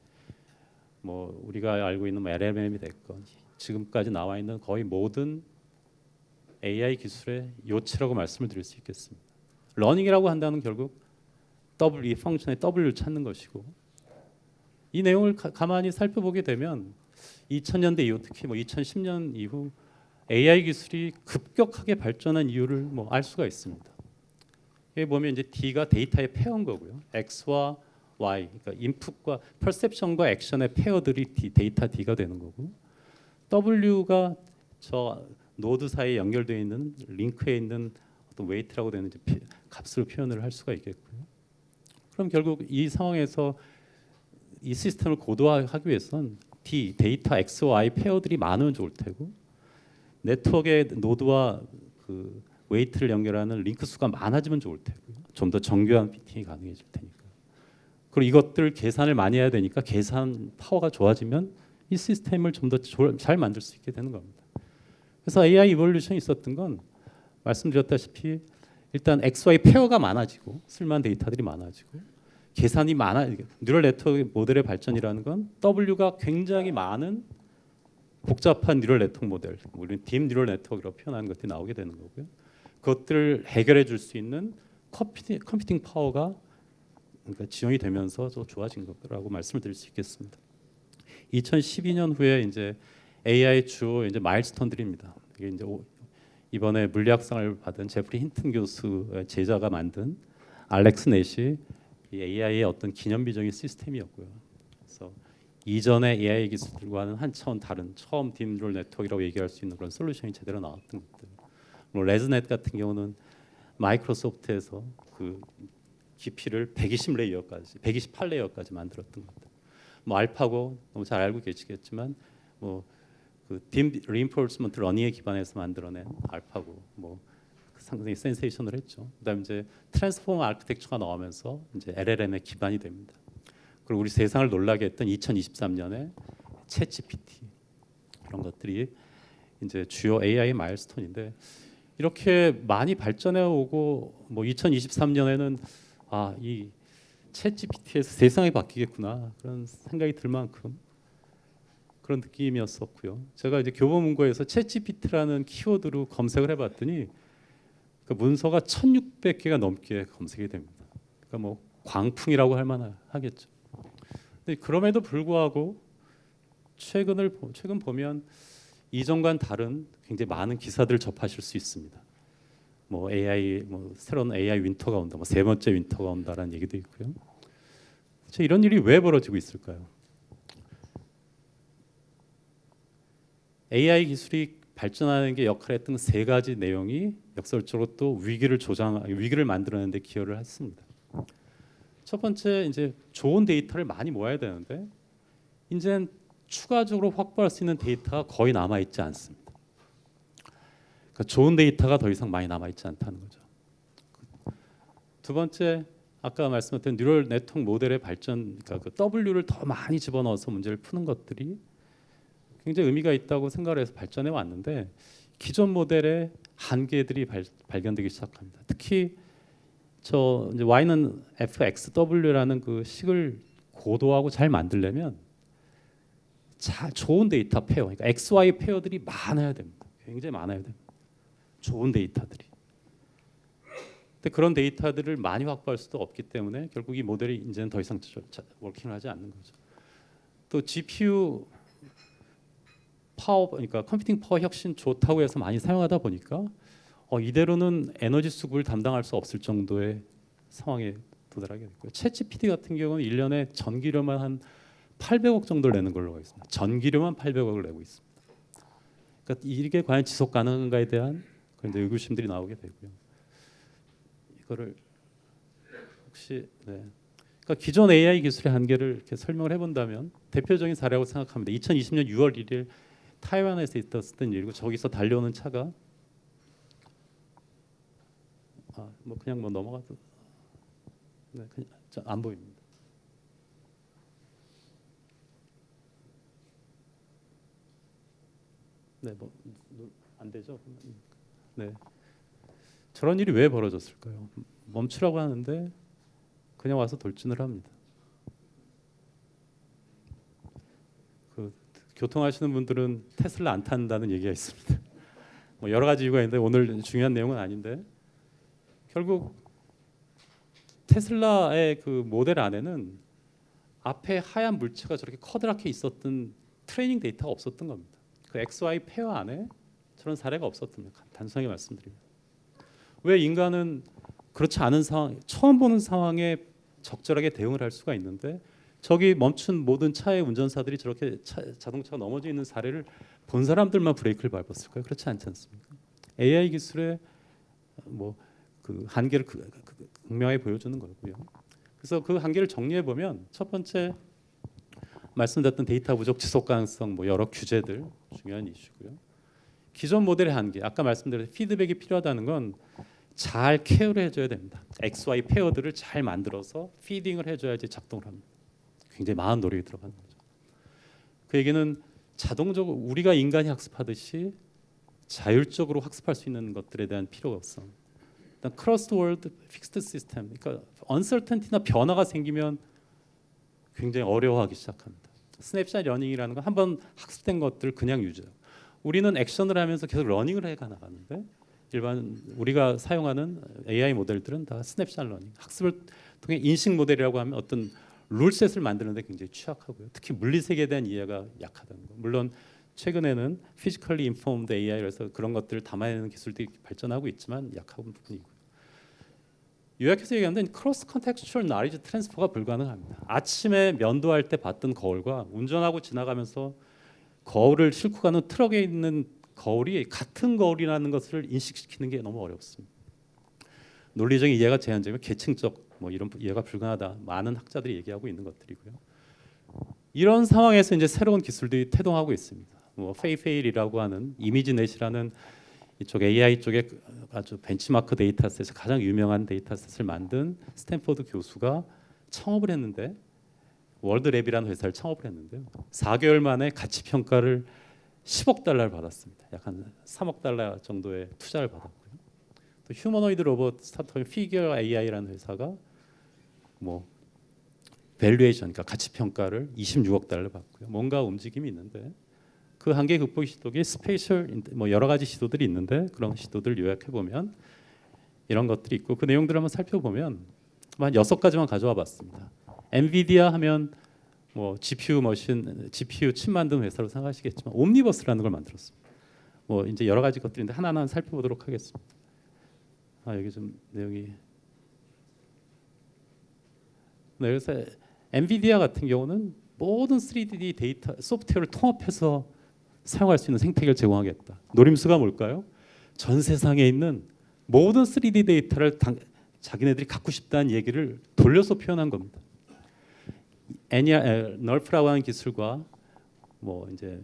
뭐 우리가 알고 있는 뭐 LLM이 됐건 지금까지 나와 있는 거의 모든 AI 기술의 요체라고 말씀을 드릴 수 있겠습니다. 러닝이라고 한다는 결국 이 펑션의 W를 찾는 것이고 이 내용을 가만히 살펴보게 되면 2000년대 이후 특히 뭐 2010년 이후 AI 기술이 급격하게 발전한 이유를 뭐 알 수가 있습니다. 여기 보면 이제 D가 데이터의 페어인 거고요. X와 Y, 그러니까 인풋과 퍼셉션과 액션의 페어들이 데이터 D가 되는 거고 W가 저 노드 사이에 연결되어 있는 링크에 있는 어떤 웨이트라고 되는 값으로 표현을 할 수가 있겠고요. 그럼 결국 이 상황에서 이 시스템을 고도화하기 위해서는 데이터 X와 Y 페어들이 많으면 좋을 테고 네트워크의 노드와 그 웨이트를 연결하는 링크 수가 많아지면 좋을 테고요. 좀 더 정교한 피팅이 가능해질 테니까. 그리고 이것들 계산을 많이 해야 되니까 계산 파워가 좋아지면 이 시스템을 좀 더 잘 만들 수 있게 되는 겁니다. 그래서 AI 이볼루션이 있었던 건 말씀드렸다시피 일단 XY 페어가 많아지고 쓸만한 데이터들이 많아지고 계산이 뉴럴 네트워크 모델의 발전이라는 건 W가 굉장히 많은 복잡한 뉴럴 네트워크 모델, 우리는 딥 뉴럴 네트워크라고 표현하는 것들이 나오게 되는 거고요. 그것들을 해결해 줄 수 있는 컴퓨팅 파워가 그러니까 지원이 되면서 더 좋아진 거라고 말씀을 드릴 수 있겠습니다. 2012년 후에 이제 AI 주요 이제 마일스톤들입니다. 이게 이제 이번에 물리학상을 받은 제프리 힌튼 교수의 제자가 만든 알렉스 넷이 이 AI의 어떤 기념비적인 시스템이었고요. 그래서 이전의 AI 기술들과는 한 차원 다른 처음 딥 뉴럴 네트워크라고 얘기할 수 있는 그런 솔루션이 제대로 나왔던 것들. 뭐 레즈넷 같은 경우는 마이크로소프트에서 그 깊이를 120레이어까지, 128레이어까지 만들었던 것 같아요. 뭐 알파고 너무 잘 알고 계시겠지만 뭐그딥 리인포스먼트 러닝에 기반해서 만들어낸 알파고 뭐 상당히 센세이셔널했죠. 그다음 이제 트랜스포머 아키텍처가 나오면서 이제 LLM의 기반이 됩니다. 그리고 우리 세상을 놀라게 했던 2023년에 챗 GPT 이런 것들이 이제 주요 AI 마일스톤인데 이렇게 많이 발전해 오고 뭐 2023년에는 이 챗 GPT에서 세상이 바뀌겠구나 그런 생각이 들 만큼 그런 느낌이었었고요. 제가 이제 교보문고에서 챗 GPT라는 키워드로 검색을 해봤더니 그 문서가 1,600개가 넘게 검색이 됩니다. 그러니까 뭐 광풍이라고 할 만하겠죠. 근데 그럼에도 불구하고 최근 보면 이전과는 다른 굉장히 많은 기사들을 접하실 수 있습니다. 뭐 AI 새로운 AI 윈터가 온다, 뭐 세 번째 윈터가 온다라는 얘기도 있고요. 이런 일이 왜 벌어지고 있을까요? AI 기술이 발전하는 게 역할했던 세 가지 내용이 역설적으로 또 위기를 만들어내는 데 기여를 했습니다. 첫 번째 이제 좋은 데이터를 많이 모아야 되는데 이제는 추가적으로 확보할 수 있는 데이터가 거의 남아 있지 않습니다. 그러니까 좋은 데이터가 더 이상 많이 남아 있지 않다는 거죠. 두 번째 아까 말씀드린 뉴럴 네트워크 모델의 발전, 그러니까 그 W를 더 많이 집어넣어서 문제를 푸는 것들이 굉장히 의미가 있다고 생각을 해서 발전해 왔는데 기존 모델의 한계들이 발견되기 시작합니다. 특히 저 이제 Y는 FXW라는 그 식을 고도하고 잘 만들려면 좋은 데이터 페어, 그러니까 XY 페어들이 많아야 됩니다. 굉장히 많아야 됩니다. 좋은 데이터들이. 근데 그런 데이터들을 많이 확보할 수도 없기 때문에 결국 이 모델이 이제는 더 이상 워킹을 하지 않는 거죠. 또 GPU 파워, 그러니까 컴퓨팅 파워 혁신 좋다고 해서 많이 사용하다 보니까 이대로는 에너지 수급을 담당할 수 없을 정도의 상황에 도달하게 됐고요. 챗 GPT 같은 경우는 1년에 전기료만 한 800억 정도를 내는 걸로 알고 있습니다. 전기료만 800억을 내고 있습니다. 그러니까 이게 과연 지속 가능한가에 대한 그런 의구심들이 나오게 되고요. 이거를 혹시 그러니까 기존 AI 기술의 한계를 이렇게 설명을 해본다면 대표적인 사례라고 생각합니다. 2020년 6월 1일 타이완에서 있었던 일이고 저기서 달려오는 차가 그냥 넘어가도 그냥 안 보입니다. 안 되죠. 저런 일이 왜 벌어졌을까요? 멈추라고 하는데 그냥 와서 돌진을 합니다. 교통하시는 분들은 테슬라 안 탄다는 얘기가 있습니다. 뭐 여러 가지 이유가 있는데 오늘 중요한 내용은 아닌데 결국 테슬라의 그 모델 안에는 앞에 하얀 물체가 저렇게 커다랗게 있었던 트레이닝 데이터가 없었던 겁니다. 그 XY 페어 안에 저런 사례가 없었습니다. 단순하게 말씀드립니다. 왜 인간은 그렇지 않은 상황, 처음 보는 상황에 적절하게 대응을 할 수가 있는데 저기 멈춘 모든 차의 운전사들이 저렇게 자동차가 넘어져 있는 사례를 본 사람들만 브레이크를 밟았을까요? 그렇지 않지 않습니까? AI 기술의 그 한계를 극명하게 보여주는 거고요. 그래서 그 한계를 정리해 보면 첫 번째 말씀드렸던 데이터 부족, 지속 가능성, 여러 규제들 중요한 이슈고요. 기존 모델의 한계, 아까 말씀드린 피드백이 필요하다는 건 잘 케어를 해줘야 됩니다. XY 페어들을 잘 만들어서 피딩을 해줘야지 작동을 합니다. 굉장히 많은 노력이 들어가는 거죠. 그 얘기는 자동적으로 우리가 인간이 학습하듯이 자율적으로 학습할 수 있는 것들에 대한 필요성. 일단 크로스 월드 픽스드 시스템, 그러니까 언서턴티나 변화가 생기면 굉장히 어려워하기 시작합니다. 스냅샷 러닝이라는 건 한번 학습된 것들 그냥 유지해요. 우리는 액션을 하면서 계속 러닝을 해가 나가는데 일반 우리가 사용하는 AI 모델들은 다 스냅샷 러닝, 학습을 통해 인식 모델이라고 하면 어떤 룰셋을 만드는데 굉장히 취약하고요. 특히 물리 세계에 대한 이해가 약하다는 거. 물론 최근에는 피지컬리 인포음드 AI라서 그런 것들을 담아내는 기술들이 발전하고 있지만 약한 부분이고요. 요약해서 얘기하면 크로스 컨텍스추얼 나리지 트랜스퍼가 불가능합니다. 아침에 면도할 때 봤던 거울과 운전하고 지나가면서 거울을 싣고 가는 트럭에 있는 거울이 같은 거울이라는 것을 인식시키는 게 너무 어렵습니다. 논리적인 이해가 제한적이면 계층적 뭐 이런 이해가 불가능하다. 많은 학자들이 얘기하고 있는 것들이고요. 이런 상황에서 이제 새로운 기술들이 태동하고 있습니다. 뭐 페이페일이라고 하는 이미지넷이라는 이쪽 AI 쪽에 아주 벤치마크 데이터셋에서 가장 유명한 데이터셋을 만든 스탠포드 교수가 창업을 했는데 월드랩이라는 회사를 창업을 했는데요. 4개월 만에 가치 평가를 10억 달러를 받았습니다. 약 한 3억 달러 정도의 투자를 받았고요. 또 휴머노이드 로봇 스타트업 피겨 AI라는 회사가 뭐 밸류에이션, 그러니까 가치 평가를 26억 달러 받고요. 뭔가 움직임이 있는데 그 한계 극복 시도기 스페셜 뭐 여러 가지 시도들이 있는데 그런 시도들 요약해 보면 이런 것들이 있고 그 내용들을 한번 살펴보면 한 6가지만 가져와 봤습니다. 엔비디아 하면 뭐 GPU 머신, GPU 칩 만드는 회사로 생각하시겠지만 옴니버스라는 걸 만들었습니다. 뭐 이제 여러 가지 것들인데 하나하나 살펴보도록 하겠습니다. 여기 좀 내용이 네, 그래서 엔비디아 같은 경우는 모든 3D 데이터 소프트웨어를 통합해서 사용할 수 있는 생태계를 제공하겠다. 노림수가 뭘까요? 전 세상에 있는 모든 3D 데이터를 자기네들이 갖고 싶다는 얘기를 돌려서 표현한 겁니다. 널프라고 하는 기술과 뭐 이제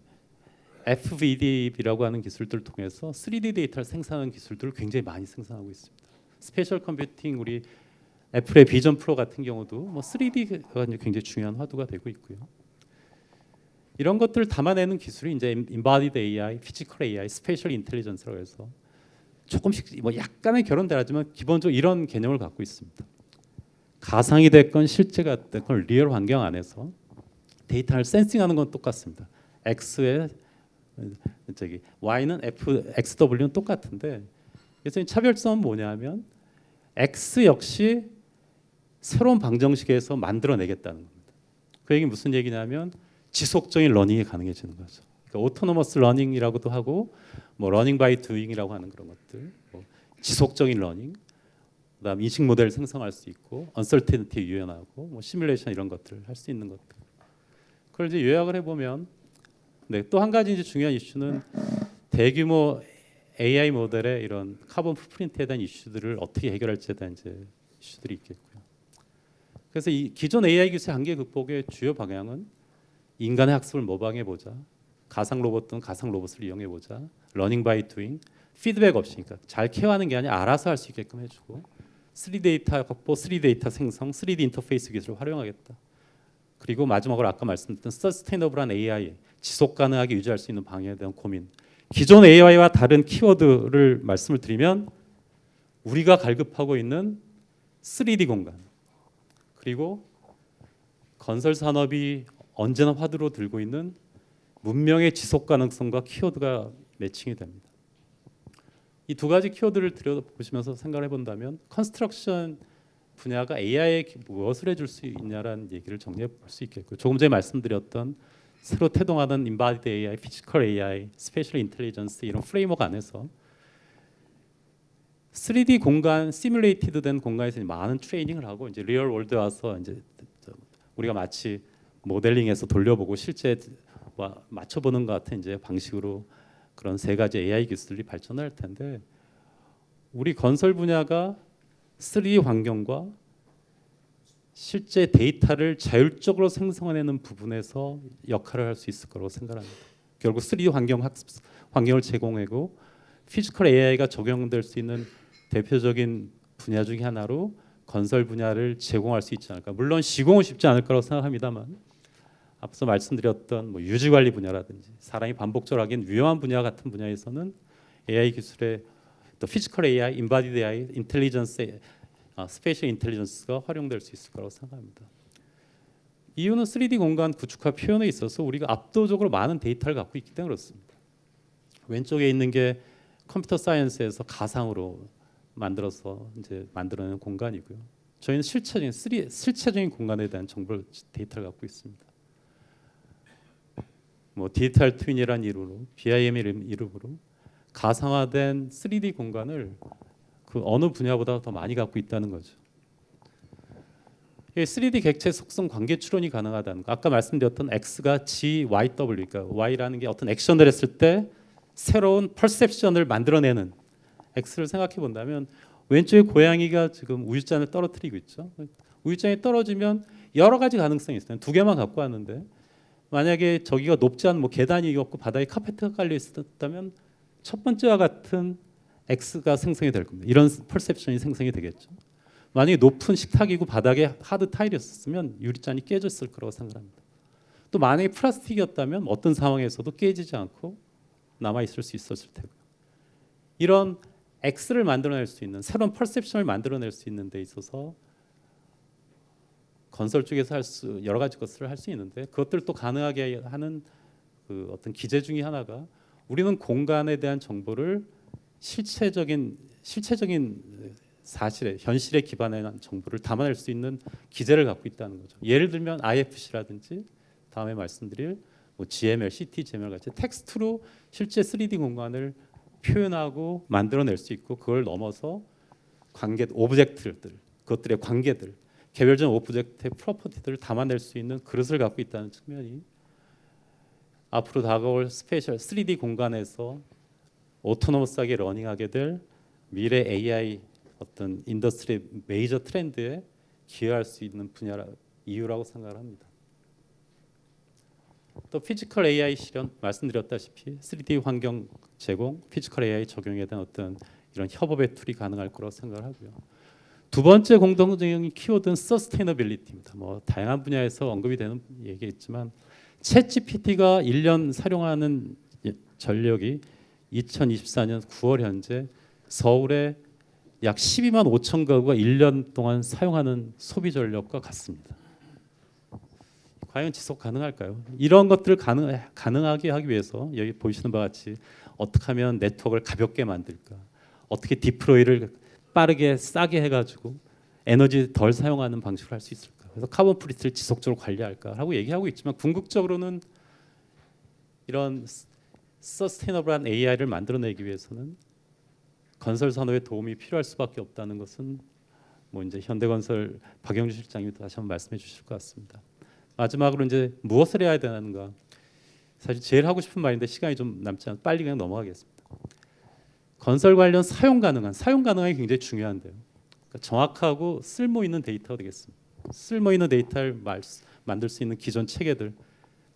FVD라고 하는 기술들을 통해서 3D 데이터를 생산하는 기술들을 굉장히 많이 생산하고 있습니다. 스페셜 컴퓨팅 우리 애플의 비전 프로 같은 경우도 뭐 3D가 굉장히 중요한 화두가 되고 있고요. 이런 것들을 담아내는 기술이 이제 Embodied AI, Physical AI, Spatial Intelligence라고 해서 조금씩 뭐 약간의 결혼되지만 기본적으로 이런 개념을 갖고 있습니다. 가상이 됐건 실제가 됐건 리얼 환경 안에서 데이터를 센싱하는 건 똑같습니다. X의 Y는 XW는 똑같은데 그래서 차별점은 뭐냐면 X 역시 새로운 방정식에서 만들어내겠다는 겁니다. 그 얘기 무슨 얘기냐면 지속적인 러닝이 가능해지는 거죠. 그러니까 오토노머스 러닝이라고도 하고 뭐 러닝 바이 두잉이라고 하는 그런 것들, 뭐 지속적인 러닝, 그다음 인식 모델을 생성할 수 있고 언설테니티 유연하고 뭐 시뮬레이션 이런 것들을 할 수 있는 것들. 그걸 이제 요약을 해보면 네, 또 한 가지 이제 중요한 이슈는 대규모 AI 모델의 이런 카본 풋프린트에 대한 이슈들을 어떻게 해결할지에 대한 이제 이슈들이 있겠고요. 그래서 이 기존 AI 기술의 한계 극복의 주요 방향은 인간의 학습을 모방해 보자, 가상 로봇 또는 가상 로봇을 이용해 보자, 러닝 바이 두잉, 피드백 없이 그러니까 잘 케어하는 게 아니라 알아서 할 수 있게끔 해주고, 3D 데이터 확보, 3D 데이터 생성, 3D 인터페이스 기술을 활용하겠다. 그리고 마지막으로 아까 말씀드렸던 서스테이너블한 AI, 지속 가능하게 유지할 수 있는 방향에 대한 고민. 기존 AI와 다른 키워드를 말씀을 드리면 우리가 갈급하고 있는 3D 공간, 그리고 건설 산업이 언제나 화두로 들고 있는 문명의 지속 가능성과 키워드가 매칭이 됩니다. 이 두 가지 키워드를 들여다보시면서 생각을 해본다면 컨스트럭션 분야가 AI에 무엇을 해줄 수 있냐라는 얘기를 정리해 볼 수 있겠고요. 조금 전에 말씀드렸던 새로 태동하는 Embodied AI, Physical AI, Spatial Intelligence 이런 프레임워크 안에서 3D 공간, 시뮬레이티드 된 공간에서 많은 트레이닝을 하고 이제 리얼 월드에 와서 이제 우리가 마치 모델링해서 돌려보고 실제와 맞춰보는 것 같은 이제 방식으로 그런 세 가지 AI 기술이 발전할 텐데 우리 건설 분야가 3D 환경과 실제 데이터를 자율적으로 생성해내는 부분에서 역할을 할 수 있을 거라고 생각합니다. 결국 3D 환경을 제공하고 피지컬 AI가 적용될 수 있는 대표적인 분야 중에 하나로 건설 분야를 제공할 수 있지 않을까. 물론 시공은 쉽지 않을 거라고 생각합니다만 앞서 말씀드렸던 뭐 유지관리 분야라든지 사람이 반복적으로 하기엔 위험한 분야 같은 분야에서는 AI 기술의 또 피지컬 AI, 인바디드 AI, 인텔리전스, 스페셜 인텔리전스가 활용될 수 있을 거라고 생각합니다. 이유는 3D 공간 구축화 표현에 있어서 우리가 압도적으로 많은 데이터를 갖고 있기 때문에 그렇습니다. 왼쪽에 있는 게 컴퓨터 사이언스에서 가상으로 만들어서 이제 만들어내는 공간이고요. 저희는 실체적인 공간에 대한 정보를 데이터를 갖고 있습니다. 뭐 디지털 트윈이라는 이름으로, BIM이라는 이름으로 가상화된 3D 공간을 그 어느 분야보다 더 많이 갖고 있다는 거죠. 3D 객체 속성 관계 추론이 가능하다는 거. 아까 말씀드렸던 X가 G, YW, 그러니까 Y라는 게 어떤 액션을 했을 때 새로운 퍼셉션을 만들어내는 X를 생각해 본다면 왼쪽에 고양이가 지금 우유잔을 떨어뜨리고 있죠. 우유잔이 떨어지면 여러 가지 가능성이 있어요. 두 개만 갖고 왔는데 만약에 저기가 높지 않은 뭐 계단이 없고 바닥에 카페트가 깔려 있었다면 첫 번째와 같은 X가 생성이 될 겁니다. 이런 퍼셉션이 생성이 되겠죠. 만약에 높은 식탁이고 바닥에 하드 타일이었으면 유리잔이 깨졌을 거라고 생각합니다. 또 만약에 플라스틱이었다면 어떤 상황에서도 깨지지 않고 남아 있을 수 있었을 테고요. 이런 X를 만들어낼 수 있는 새로운 퍼셉션을 만들어낼 수 있는 데 있어서 건설 쪽에서 여러 가지 것을 할 수 있는데 그것들을 또 가능하게 하는 그 어떤 기제 중에 하나가 우리는 공간에 대한 정보를 실체적인 사실에 현실에 기반한 정보를 담아낼 수 있는 기제를 갖고 있다는 거죠. 예를 들면 IFC라든지 다음에 말씀드릴 뭐 GML, CTGML 같이 텍스트로 실제 3D 공간을 표현하고 만들어낼 수 있고 그걸 넘어서 관계 오브젝트들, 그것들의 관계들, 개별적 오브젝트의 프로퍼티들을 담아낼 수 있는 그릇을 갖고 있다는 측면이 앞으로 다가올 스페셜 3D 공간에서 오토노머스하게 러닝하게 될 미래 AI 어떤 인더스트리 메이저 트렌드에 기여할 수 있는 분야라 이유라고 생각을 합니다. 또 피지컬 AI 실현 말씀드렸다시피 3D 환경 제공, 피지컬 AI 적용에 대한 어떤 이런 협업의 툴이 가능할 거라고 생각을 하고요. 두 번째 공동적인 키워드는 서스테이너빌리티입니다. 뭐 다양한 분야에서 언급이 되는 얘기겠지만 챗GPT가 1년 사용하는 전력이 2024년 9월 현재 서울에 약 12만 5천 가구가 1년 동안 사용하는 소비 전력과 같습니다. 과연 지속 가능할까요? 이런 것들을 가능하게 하기 위해서 여기 보시는 바와 같이 어떻게 하면 네트워크를 가볍게 만들까? 어떻게 디플로이를 빠르게 싸게 해가지고 에너지 덜 사용하는 방식으로 할 수 있을까? 그래서 카본 프리트를 지속적으로 관리할까? 하고 얘기하고 있지만 궁극적으로는 이런 서스테이너블한 AI를 만들어내기 위해서는 건설 산업의 도움이 필요할 수밖에 없다는 것은 뭐 이제 현대건설 박영주 실장님이 다시 한번 말씀해 주실 것 같습니다. 마지막으로 이제 무엇을 해야 되는가? 사실 제일 하고 싶은 말인데 시간이 좀 남지 않아 빨리 그냥 넘어가겠습니다. 건설 관련 사용 가능함이 굉장히 중요한데요. 그러니까 정확하고 쓸모 있는 데이터가 되겠습니다. 쓸모 있는 데이터를 만들 수 있는 기존 체계들,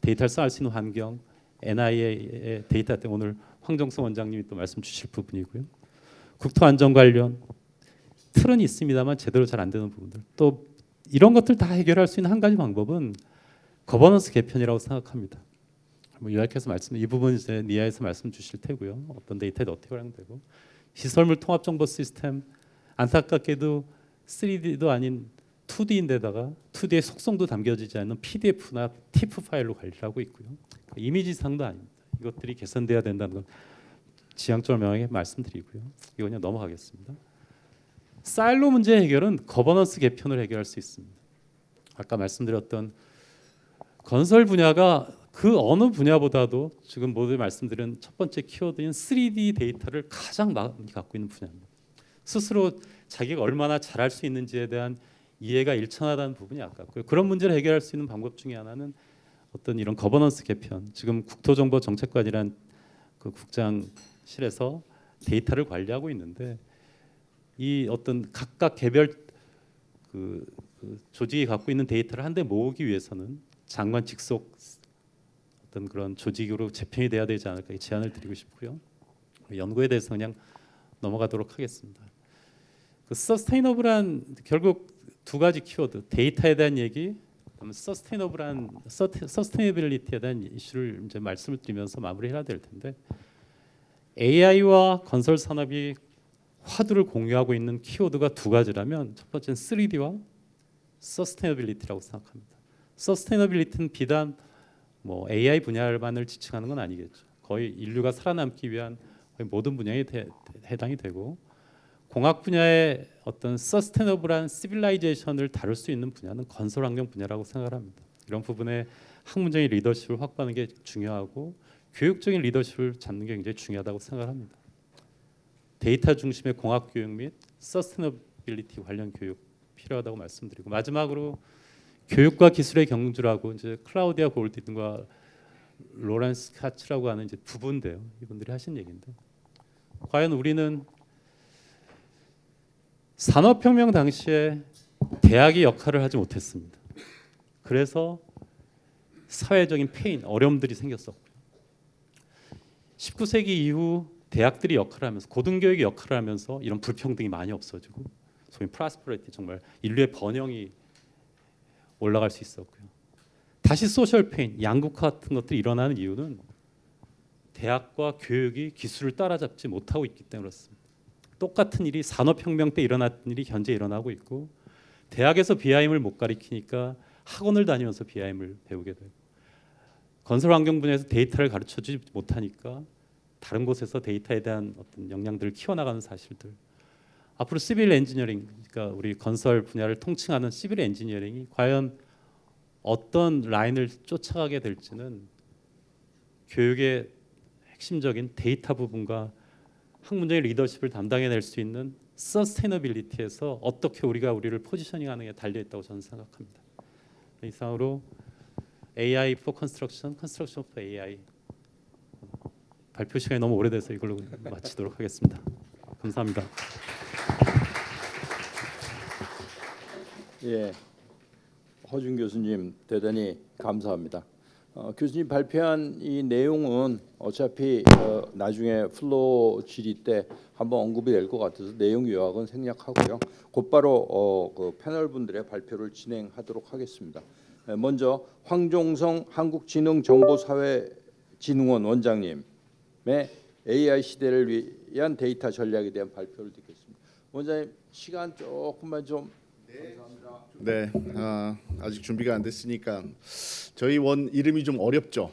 데이터를 쌓을 수 있는 환경, NIA의 데이터 때문에 오늘 황정성 원장님이 또 말씀 주실 부분이고요. 국토 안전 관련 틀은 있습니다만 제대로 잘 안 되는 부분들. 또 이런 것들 다 해결할 수 있는 한 가지 방법은 거버넌스 개편이라고 생각합니다. 뭐 요약해서 이 부분 이제 니아에서 말씀 주실 테고요. 어떤 데이터에 어떻게 활용되고 시설물 통합 정보 시스템 안타깝게도 3D도 아닌 2D인데다가 2D의 속성도 담겨지지 않는 PDF나 TIFF 파일로 관리를 하고 있고요. 이미지상도 아닙니다. 이것들이 개선돼야 된다는 건 지향점을 명확히 말씀드리고요. 이거 그냥 넘어가겠습니다. 사일로 문제 해결은 거버넌스 개편을 해결할 수 있습니다. 아까 말씀드렸던 건설 분야가 그 어느 분야보다도 지금 모두 말씀드린 첫 번째 키워드인 3D 데이터를 가장 많이 갖고 있는 분야입니다. 스스로 자기가 얼마나 잘할 수 있는지에 대한 이해가 일천하다는 부분이 아깝고요. 그런 문제를 해결할 수 있는 방법 중에 하나는 어떤 이런 거버넌스 개편, 지금 국토정보정책관이란 그 국장실에서 데이터를 관리하고 있는데 이 어떤 각각 개별 그 조직이 갖고 있는 데이터를 한데 모으기 위해서는 장관 직속 어떤 그런 조직으로 재편이 돼야 되지 않을까 제안을 드리고 싶고요. 연구에 대해서 그냥 넘어가도록 하겠습니다. 그 서스테이너블한 결국 두 가지 키워드 데이터에 대한 얘기, 서스테이너블한 서스테이너빌리티에 대한 이슈를 이제 말씀을 드리면서 마무리해야 될 텐데 AI와 건설 산업이 화두를 공유하고 있는 키워드가 두 가지라면 첫 번째는 3D와 서스테이너빌리티라고 생각합니다. 서스테이너빌리티는 비단 뭐 AI 분야만을 지칭하는 건 아니겠죠. 거의 인류가 살아남기 위한 거의 모든 분야에 해당이 되고 공학 분야의 어떤 서스테이너블한 시빌라이제이션을 다룰 수 있는 분야는 건설 환경 분야라고 생각합니다. 이런 부분에 학문적인 리더십을 확보하는 게 중요하고 교육적인 리더십을 잡는 게 굉장히 중요하다고 생각합니다. 데이터 중심의 공학 교육 및 서스테이너빌리티 관련 교육 필요하다고 말씀드리고 마지막으로 교육과 기술의 경주라고 이제 클라우디아 골든과 로렌스 카츠라고 하는 이제 부부인데요. 이분들이 하신 얘기인데 과연 우리는 산업혁명 당시에 대학이 역할을 하지 못했습니다. 그래서 사회적인 페인, 어려움들이 생겼었고요. 19세기 이후 대학들이 역할을 하면서 고등교육이 역할을 하면서 이런 불평등이 많이 없어지고 소위 프라스퍼리티 정말 인류의 번영이 올라갈 수 있었고요. 다시 소셜 페인, 양극화 같은 것들이 일어나는 이유는 대학과 교육이 기술을 따라잡지 못하고 있기 때문에 그렇습니다. 똑같은 일이 산업혁명 때 일어났던 일이 현재 일어나고 있고 대학에서 BIM을 못 가르치니까 학원을 다니면서 BIM을 배우게 되고 건설 환경 분야에서 데이터를 가르쳐주지 못하니까 다른 곳에서 데이터에 대한 어떤 역량들을 키워나가는 사실들. 앞으로 시빌 엔지니어링, 그러니까 우리 건설 분야를 통칭하는 시빌 엔지니어링이 과연 어떤 라인을 쫓아가게 될지는 교육의 핵심적인 데이터 부분과 학문적인 리더십을 담당해낼 수 있는 서스테이너빌리티에서 어떻게 우리가 우리를 포지셔닝하는 게 달려 있다고 저는 생각합니다. 이상으로 AI for Construction, Construction for AI 발표 시간이 너무 오래돼서 이걸로 마치도록 하겠습니다. 감사합니다. 예, 허준 교수님 대단히 감사합니다. 교수님 발표한 이 내용은 어차피 나중에 플로우 질의 때 한번 언급이 될 것 같아서 내용 요약은 생략하고요. 곧바로 그 패널 분들의 발표를 진행하도록 하겠습니다. 먼저 황종성 한국지능정보사회진흥원 원장님의 AI 시대를 위한 데이터 전략에 대한 발표를 듣겠습니다. 원장님 시간 조금만 좀. 네, 아직 준비가 안 됐으니까 저희 원 이름이 좀 어렵죠.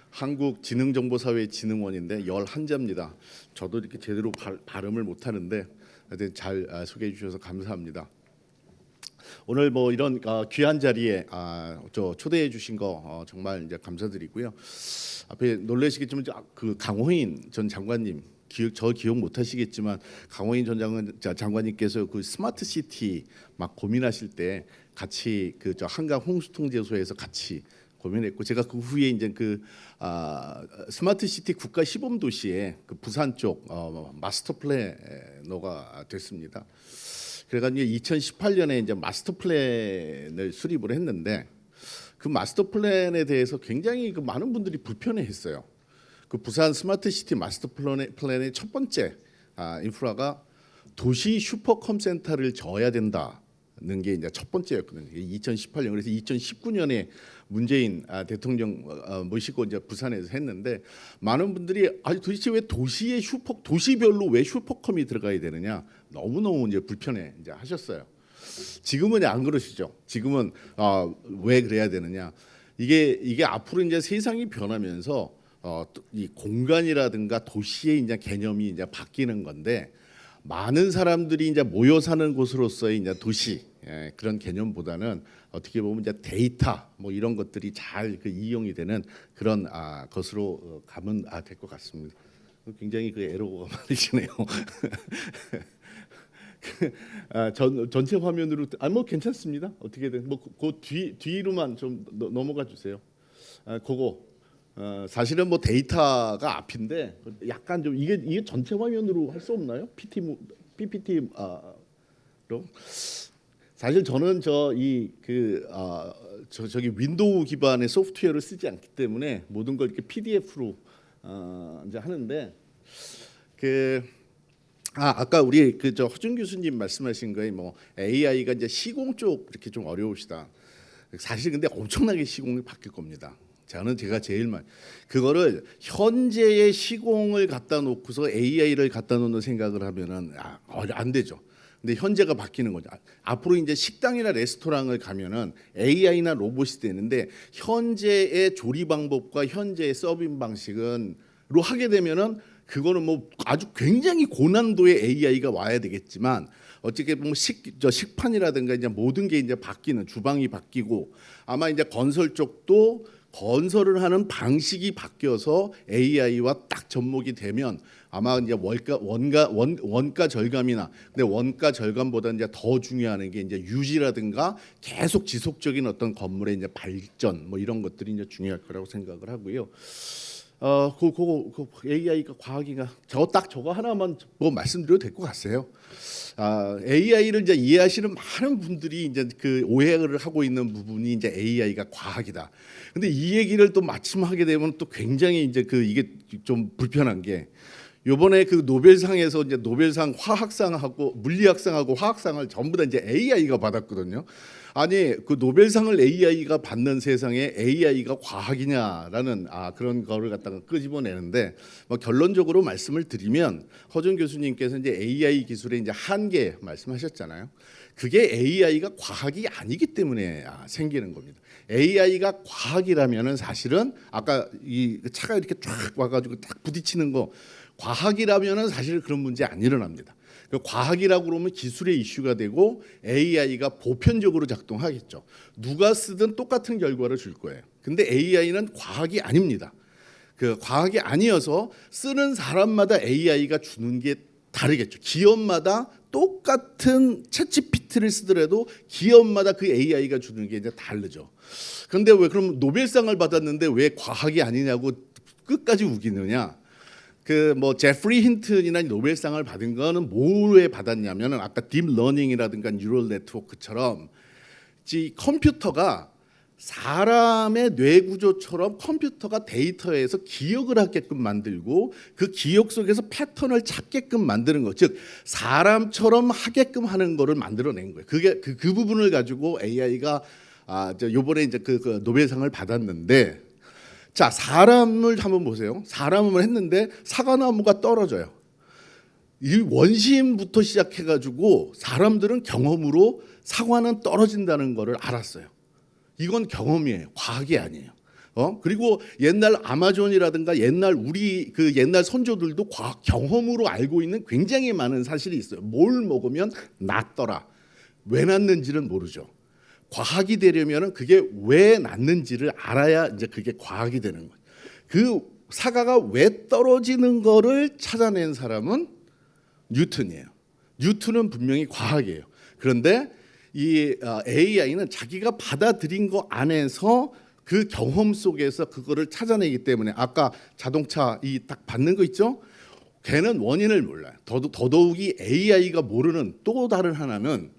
한국지능정보사회진흥원인데 11자입니다. 저도 이렇게 제대로 발음을 못하는데 잘 소개해 주셔서 감사합니다. 오늘 뭐 이런 귀한 자리에 초대해 주신 거 정말 이제 감사드리고요. 앞에 놀라시겠지만 그 강호인 전 장관님 저 기억 못 하시겠지만 강호인 전 장관님께서 그 스마트 시티 막 고민하실 때 같이 그 한강 홍수통제소에서 같이 고민했고 제가 그 후에 이제 그 스마트 시티 국가 시범 도시에 그 부산 쪽 마스터 플래너가 됐습니다. 그래가지고 2018년에 이제 마스터 플랜을 수립을 했는데 그 마스터 플랜에 대해서 굉장히 그 많은 분들이 불편해했어요. 그 부산 스마트 시티 마스터 플랜의 첫 번째 인프라가 도시 슈퍼컴 센터를 져야 된다는 게 이제 첫 번째였거든요. 2018년 그래서 2019년에 문재인 대통령 모시고 이제 부산에서 했는데 많은 분들이 도대체 왜 도시별로 왜 슈퍼컴이 들어가야 되느냐 너무너무 이제 불편해 이제 하셨어요. 지금은 안 그러시죠. 지금은 왜 그래야 되느냐 이게 앞으로 이제 세상이 변하면서 이 공간이라든가 도시의 이제 개념이 이제 바뀌는 건데 많은 사람들이 이제 모여 사는 곳으로서의 이제 도시 그런 개념보다는 어떻게 보면 이제 데이터 뭐 이런 것들이 잘 그 이용이 되는 그런 것으로 가면 될 것 같습니다. 굉장히 그 애로가 많으시네요. 전체 화면으로 뭐 괜찮습니다. 어떻게든 뭐 그 뒤로만 좀 넘어가 주세요. 그거 사실은 뭐 데이터가 앞인데 약간 좀 이게 전체 화면으로 할 수 없나요? PPT로 사실 저는 저기 윈도우 기반의 소프트웨어를 쓰지 않기 때문에 모든 걸 이렇게 PDF로 이제 하는데 아까 우리 저 허준 교수님 말씀하신 거에 뭐 AI가 이제 시공 쪽 이렇게 좀 어려우시다. 사실 근데 엄청나게 시공이 바뀔 겁니다. 제가 제일 그거를 현재의 시공을 갖다 놓고서 AI를 갖다 놓는 생각을 하면은 안 되죠. 근데 현재가 바뀌는 거죠. 앞으로 이제 식당이나 레스토랑을 가면은 AI나 로봇이 되는데 현재의 조리 방법과 현재의 서빙 방식으로 하게 되면은 그거는 뭐 아주 굉장히 고난도의 AI가 와야 되겠지만 어떻게 보면 식판이라든가 이제 모든 게 이제 바뀌는 주방이 바뀌고 아마 이제 건설 쪽도 건설을 하는 방식이 바뀌어서 AI와 딱 접목이 되면 아마 이제 원가 절감이나 근데 원가 절감보다 이제 더 중요한 게 이제 유지라든가 계속 지속적인 어떤 건물의 이제 발전 뭐 이런 것들이 이제 중요할 거라고 생각을 하고요. AI가 과학이가 저거 하나만 뭐 말씀드려도 될 것 같아요. AI를 이제 이해하시는 많은 분들이 이제 그 오해를 하고 있는 부분이 이제 AI가 과학이다. 근데 이 얘기를 또 마침 하게 되면 또 굉장히 이제 그 이게 좀 불편한 게 요번에 그 노벨상에서 이제 노벨상 화학상하고 물리학상하고 화학상을 전부 다 이제 AI가 받았거든요. 아니 그 노벨상을 AI가 받는 세상에 AI가 과학이냐라는 그런 거를 갖다가 끄집어내는데 뭐 결론적으로 말씀을 드리면 허준 교수님께서 이제 AI 기술의 이제 한계 말씀하셨잖아요. 그게 AI가 과학이 아니기 때문에 생기는 겁니다. AI가 과학이라면은 사실은 아까 이 차가 이렇게 쫙 와가지고 딱 부딪히는 거 과학이라면은 사실 그런 문제 안 일어납니다. 과학이라고 그러면 기술의 이슈가 되고 AI가 보편적으로 작동하겠죠. 누가 쓰든 똑같은 결과를 줄 거예요. 근데 AI는 과학이 아닙니다. 그 과학이 아니어서 쓰는 사람마다 AI가 주는 게 다르겠죠. 기업마다 똑같은 챗GPT를 쓰더라도 기업마다 그 AI가 주는 게 이제 다르죠. 그런데 왜 그럼 노벨상을 받았는데 왜 과학이 아니냐고 끝까지 우기느냐? 그 뭐 제프리 힌튼이나 노벨상을 받은 거는 뭐에 받았냐면은 아까 딥러닝이라든가 뉴럴 네트워크처럼 이 컴퓨터가 사람의 뇌 구조처럼 컴퓨터가 데이터에서 기억을 하게끔 만들고 그 기억 속에서 패턴을 찾게끔 만드는 거, 즉 사람처럼 하게끔 하는 거를 만들어낸 거예요. 그게 그 부분을 가지고 AI가 요번에 이제 그 노벨상을 받았는데. 자, 사람을 한번 보세요. 사람을 했는데 사과나무가 떨어져요. 이 원시인부터 시작해가지고 사람들은 경험으로 사과는 떨어진다는 거를 알았어요. 이건 경험이에요. 과학이 아니에요. 그리고 옛날 아마존이라든가 옛날 우리 그 옛날 선조들도 과학 경험으로 알고 있는 굉장히 많은 사실이 있어요. 뭘 먹으면 낫더라. 왜 낫는지는 모르죠. 과학이 되려면은 그게 왜 났는지를 알아야 이제 그게 과학이 되는 거예요. 그 사과가 왜 떨어지는 거를 찾아낸 사람은 뉴턴이에요. 뉴턴은 분명히 과학이에요. 그런데 이 AI는 자기가 받아들인 거 안에서 그 경험 속에서 그거를 찾아내기 때문에 아까 자동차 이 딱 받는 거 있죠? 걔는 원인을 몰라요. 더더욱이 AI가 모르는 또 다른 하나는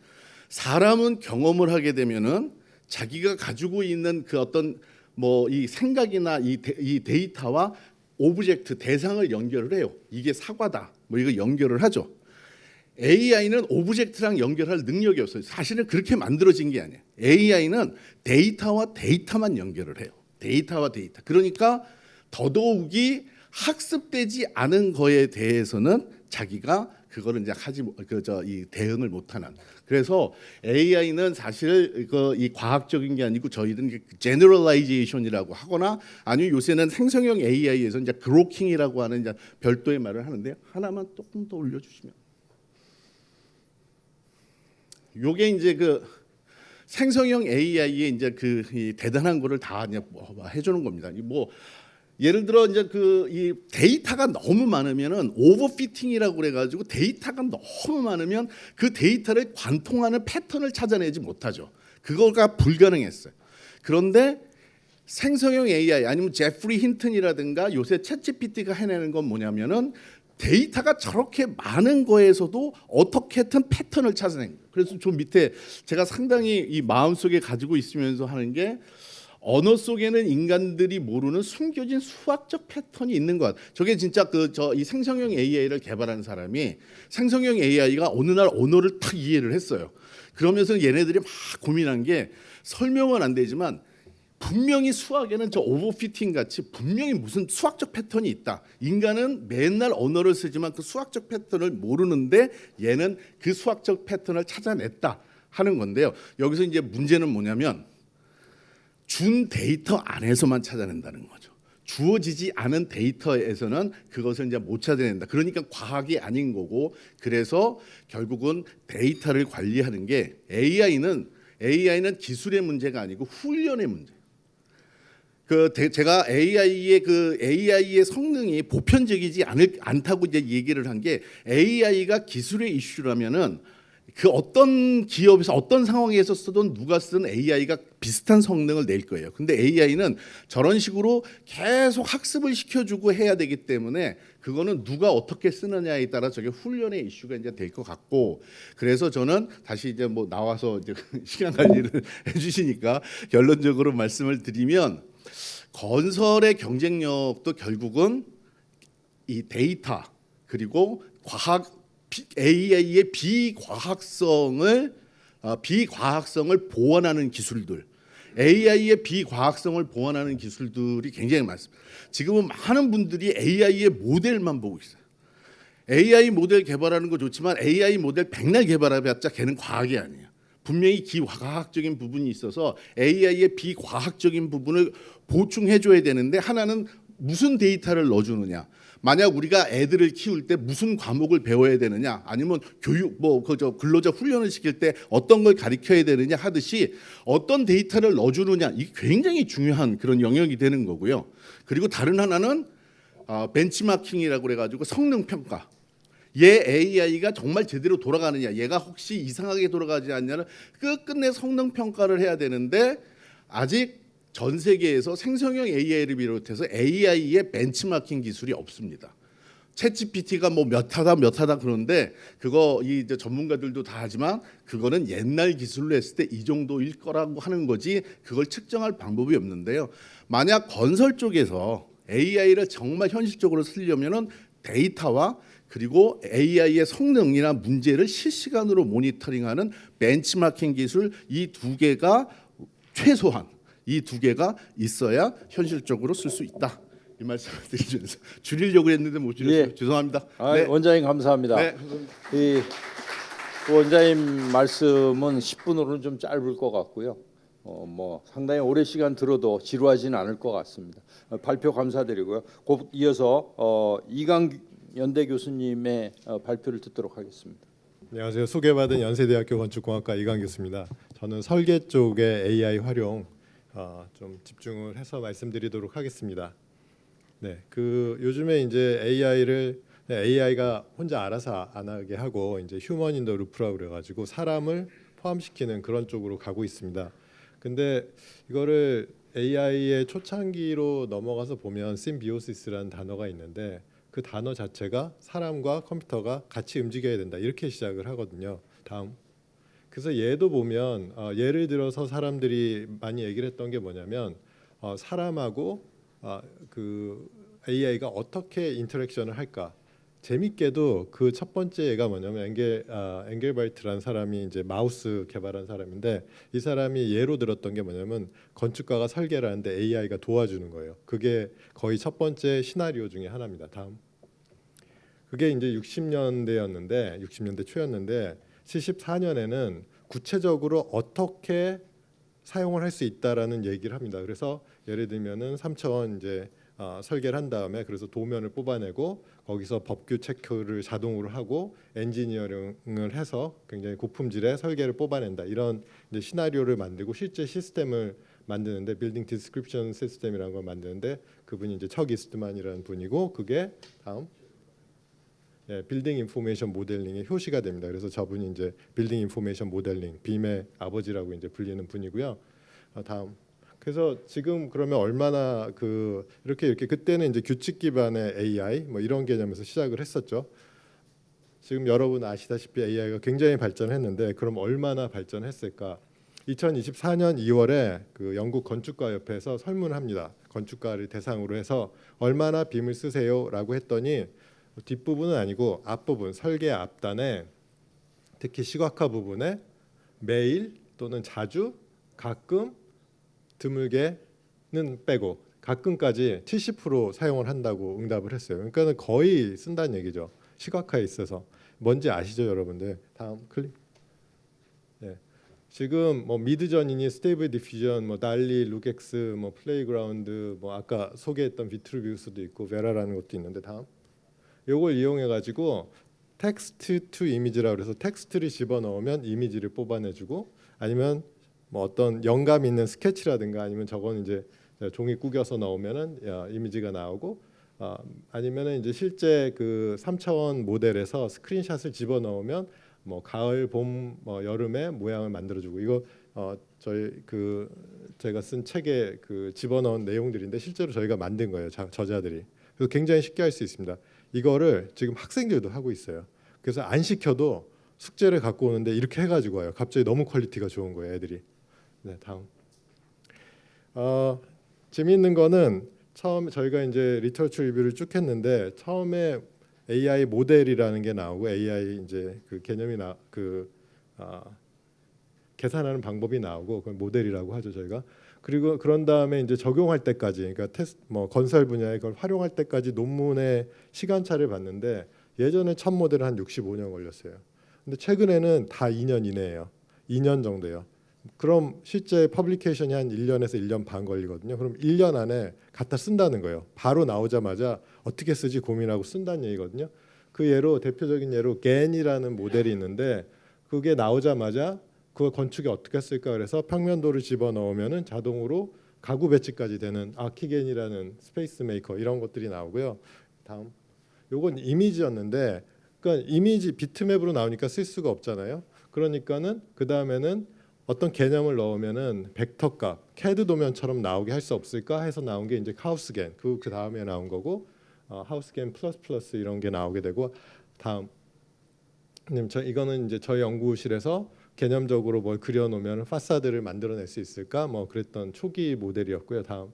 사람은 경험을 하게 되면은 자기가 가지고 있는 그 어떤 뭐 이 생각이나 이 데이터와 오브젝트 대상을 연결을 해요. 이게 사과다. 뭐 이거 연결을 하죠. AI는 오브젝트랑 연결할 능력이 없어요. 사실은 그렇게 만들어진 게 아니에요. AI는 데이터와 데이터만 연결을 해요. 데이터와 데이터. 그러니까 더더욱이 학습되지 않은 거에 대해서는 자기가 그거를 이제 이 대응을 못하는. 그래서 AI는 사실 이 과학적인 게 아니고 저희는 제너럴라이제이션이라고 하거나 아니면 요새는 생성형 AI에서 이제 그로킹이라고 하는 이제 별도의 말을 하는데요. 하나만 조금 더 올려주시면. 요게 이제 그 생성형 AI의 이제 이 대단한 거를 다 이제 해주는 겁니다. 뭐 예를 들어 이제 이 데이터가 너무 많으면은 오버피팅이라고 그래가지고 데이터가 너무 많으면 그 데이터를 관통하는 패턴을 찾아내지 못하죠. 그거가 불가능했어요. 그런데 생성형 AI 아니면 제프리 힌튼이라든가 요새 챗GPT가 해내는 건 뭐냐면은 데이터가 저렇게 많은 거에서도 어떻게든 패턴을 찾아낸 거예요. 그래서 저 밑에 제가 상당히 이 마음속에 가지고 있으면서 하는 게 언어 속에는 인간들이 모르는 숨겨진 수학적 패턴이 있는 것. 저게 진짜 이 생성형 AI를 개발한 사람이 생성형 AI가 어느 날 언어를 탁 이해를 했어요. 그러면서 얘네들이 막 고민한 게 설명은 안 되지만 분명히 수학에는 저 오버피팅 같이 분명히 무슨 수학적 패턴이 있다. 인간은 맨날 언어를 쓰지만 그 수학적 패턴을 모르는데 얘는 그 수학적 패턴을 찾아냈다 하는 건데요. 여기서 이제 문제는 뭐냐면 준 데이터 안에서만 찾아낸다는 거죠. 주어지지 않은 데이터에서는 그것을 이제 못 찾아낸다. 그러니까 과학이 아닌 거고, 그래서 결국은 데이터를 관리하는 게 AI는 기술의 문제가 아니고 훈련의 문제. 제가 AI의 성능이 보편적이지 않다고 이제 얘기를 한 게 AI가 기술의 이슈라면은 그 어떤 기업에서 어떤 상황에서 쓰든 누가 쓰든 AI가 비슷한 성능을 낼 거예요. 근데 AI는 저런 식으로 계속 학습을 시켜주고 해야 되기 때문에 그거는 누가 어떻게 쓰느냐에 따라 저게 훈련의 이슈가 이제 될 것 같고, 그래서 저는 다시 이제 뭐 나와서 이제 시간 관리를 해주시니까 결론적으로 말씀을 드리면, 건설의 경쟁력도 결국은 이 데이터 그리고 AI의 비과학성을 보완하는 기술들, AI의 비과학성을 보완하는 기술들이 굉장히 많습니다. 지금은 많은 분들이 AI의 모델만 보고 있어요. AI 모델 개발하는 거 좋지만 AI 모델 백날 개발해봤자 걔는 과학이 아니에요. 분명히 기과학적인 부분이 있어서 AI의 비과학적인 부분을 보충해줘야 되는데, 하나는 무슨 데이터를 넣어주느냐. 만약 우리가 애들을 키울 때 무슨 과목을 배워야 되느냐, 아니면 교육 근로자 훈련을 시킬 때 어떤 걸 가르쳐야 되느냐 하듯이 어떤 데이터를 넣어주느냐, 이게 굉장히 중요한 그런 영역이 되는 거고요. 그리고 다른 하나는 벤치마킹이라고 그래가지고 성능 평가. 얘 AI가 정말 제대로 돌아가느냐, 얘가 혹시 이상하게 돌아가지 않냐는 끝끝내 성능 평가를 해야 되는데, 아직 전 세계에서 생성형 AI를 비롯해서 AI의 벤치마킹 기술이 없습니다. 챗GPT가 뭐 몇 하다 그러는데, 그거 이제 전문가들도 다 하지만 그거는 옛날 기술로 했을 때 이 정도일 거라고 하는 거지, 그걸 측정할 방법이 없는데요. 만약 건설 쪽에서 AI를 정말 현실적으로 쓰려면은 데이터와 그리고 AI의 성능이나 문제를 실시간으로 모니터링하는 벤치마킹 기술, 이 두 개가 최소한 이 두 개가 있어야 현실적으로 쓸 수 있다. 이 말씀을 드리면서 줄이려고 했는데 못 줄였어요. 예. 죄송합니다. 네. 원장님 감사합니다. 네. 이 원장님 말씀은 10분으로는 좀 짧을 것 같고요. 뭐 상당히 오래 시간 들어도 지루하지는 않을 것 같습니다. 발표 감사드리고요. 곧 이어서 이강연대 교수님의 발표를 듣도록 하겠습니다. 안녕하세요. 소개받은 연세대학교 건축공학과 이강 교수입니다. 저는 설계 쪽의 AI 활용 좀 집중을 해서 말씀드리도록 하겠습니다. 네, 요즘에 이제 AI가 혼자 알아서 안 하게 하고 이제 휴먼 인 더 루프라고 그래가지고 사람을 포함시키는 그런 쪽으로 가고 있습니다. 근데 이거를 AI의 초창기로 넘어가서 보면 심비오시스라는 단어가 있는데, 그 단어 자체가 사람과 컴퓨터가 같이 움직여야 된다, 이렇게 시작을 하거든요. 다음. 그래서 얘도 보면 예를 들어서 사람들이 많이 얘기를 했던 게 뭐냐면, 사람하고 그 AI가 어떻게 인터랙션을 할까. 재밌게도 그 첫 번째 얘가 뭐냐면 엥겔바이트라는 사람이 이제 마우스 개발한 사람인데, 이 사람이 예로 들었던 게 뭐냐면 건축가가 설계를 하는데 AI가 도와주는 거예요. 그게 거의 첫 번째 시나리오 중에 하나입니다. 다음. 그게 이제 60년대 초였는데 74년에는 구체적으로 어떻게 사용을 할 수 있다라는 얘기를 합니다. 그래서 예를 들면은 3차원 이제 설계를 한 다음에, 그래서 도면을 뽑아내고 거기서 법규 체크를 자동으로 하고 엔지니어링을 해서 굉장히 고품질의 설계를 뽑아낸다, 이런 이제 시나리오를 만들고 실제 시스템을 만드는데, 빌딩 디스크립션 시스템이라는 걸 만드는데, 그분이 이제 척 이스트만이라는 분이고, 그게 다음 빌딩 인포메이션 모델링의 효시가 됩니다. 그래서 저분이 이제 빌딩 인포메이션 모델링 빔의 아버지라고 이제 불리는 분이고요. 다음. 그래서 지금 그러면 얼마나 이렇게 그때는 이제 규칙 기반의 AI 뭐 이런 개념에서 시작을 했었죠. 지금 여러분 아시다시피 AI가 굉장히 발전했는데, 그럼 얼마나 발전했을까? 2024년 2월에 그 영국 건축가협회에서 설문합니다. 건축가를 대상으로 해서 얼마나 빔을 쓰세요라고 했더니, 뒷부분은 아니고 앞부분, 설계 앞단에 특히 시각화 부분에 매일 또는 자주, 가끔, 드물게는 빼고 가끔까지 70% 사용을 한다고 응답을 했어요. 그러니까 거의 쓴다는 얘기죠. 시각화에 있어서. 뭔지 아시죠, 여러분들? 다음 클릭. 네. 지금 뭐 미드전이니 스테이블 디퓨전, 뭐 달리, 루객스, 뭐 플레이그라운드, 뭐 아까 소개했던 비트루비우스도 있고 베라라는 것도 있는데, 다음. 요걸 이용해 가지고 텍스트 투 이미지라고 해서 텍스트를 집어넣으면 이미지를 뽑아내주고, 아니면 뭐 어떤 영감 있는 스케치라든가, 아니면 저건 이제 종이 구겨서 넣으면은 이미지가 나오고 아니면은 이제 실제 그 3차원 모델에서 스크린샷을 집어 넣으면 뭐 가을, 봄, 뭐 여름에 모양을 만들어주고 이거 저희 그 제가 쓴 책에 그 집어넣은 내용들인데 실제로 저희가 만든 거예요, 저자들이. 그래서 굉장히 쉽게 할 수 있습니다. 이거를 지금 학생들도 하고 있어요. 그래서 안 시켜도 숙제를 갖고 오는데 이렇게 해가지고 와요. 갑자기 너무 퀄리티가 좋은 거예요, 애들이. 네, 다음. 재미있는 거는 처음 저희가 이제 리터처 리뷰를 쭉 했는데 처음에 AI 모델이라는 게 나오고 AI 이제 그 개념이 계산하는 방법이 나오고 그걸 모델이라고 하죠 저희가. 그리고 그런 다음에 이제 적용할 때까지, 그러니까 뭐 건설 분야에 그걸 활용할 때까지 논문의 시간차를 봤는데 예전에 첫 모델은 한 65년 걸렸어요. 근데 최근에는 다 2년 이내예요. 2년 정도예요. 그럼 실제 퍼블리케이션이 한 1년에서 1년 반 걸리거든요. 그럼 1년 안에 갖다 쓴다는 거예요. 바로 나오자마자 어떻게 쓰지 고민하고 쓴다는 얘기거든요. 그 예로 대표적인 예로 겐이라는 모델이 있는데 그게 나오자마자 그 건축에 어떻게 쓸까 그래서 평면도를 집어넣으면은 자동으로 가구 배치까지 되는 아키겐이라는 스페이스 메이커 이런 것들이 나오고요. 다음. 요건 이미지였는데 그러니까 이미지 비트맵으로 나오니까 쓸 수가 없잖아요. 그러니까는 그 다음에는 어떤 개념을 넣으면은 벡터 값, CAD 도면처럼 나오게 할 수 없을까 해서 나온 게 이제 하우스겐. 그 다음에 나온 거고 하우스겐 플러스 이런 게 나오게 되고 다음. 이거는 이제 저희 연구실에서 개념적으로 뭘 그려놓으면 파사드를 만들어낼 수 있을까? 뭐 그랬던 초기 모델이었고요. 다음.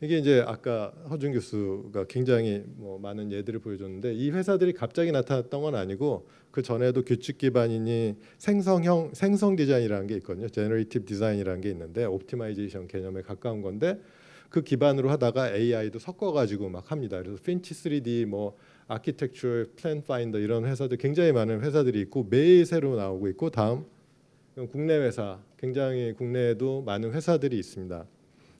이게 이제 아까 허준 교수가 굉장히 뭐 많은 예들을 보여줬는데 이 회사들이 갑자기 나타났던 건 아니고 그 전에도 규칙 기반이니 생성 디자인이라는 게 있거든요. 제너레이티브 디자인이라는 게 있는데 옵티마이제이션 개념에 가까운 건데 그 기반으로 하다가 AI도 섞어가지고 막 합니다. 그래서 핀치 3D 뭐 아키텍처, 플랜 파인더 이런 회사들 굉장히 많은 회사들이 있고 매일 새로 나오고 있고 다음 국내 회사 굉장히 국내에도 많은 회사들이 있습니다.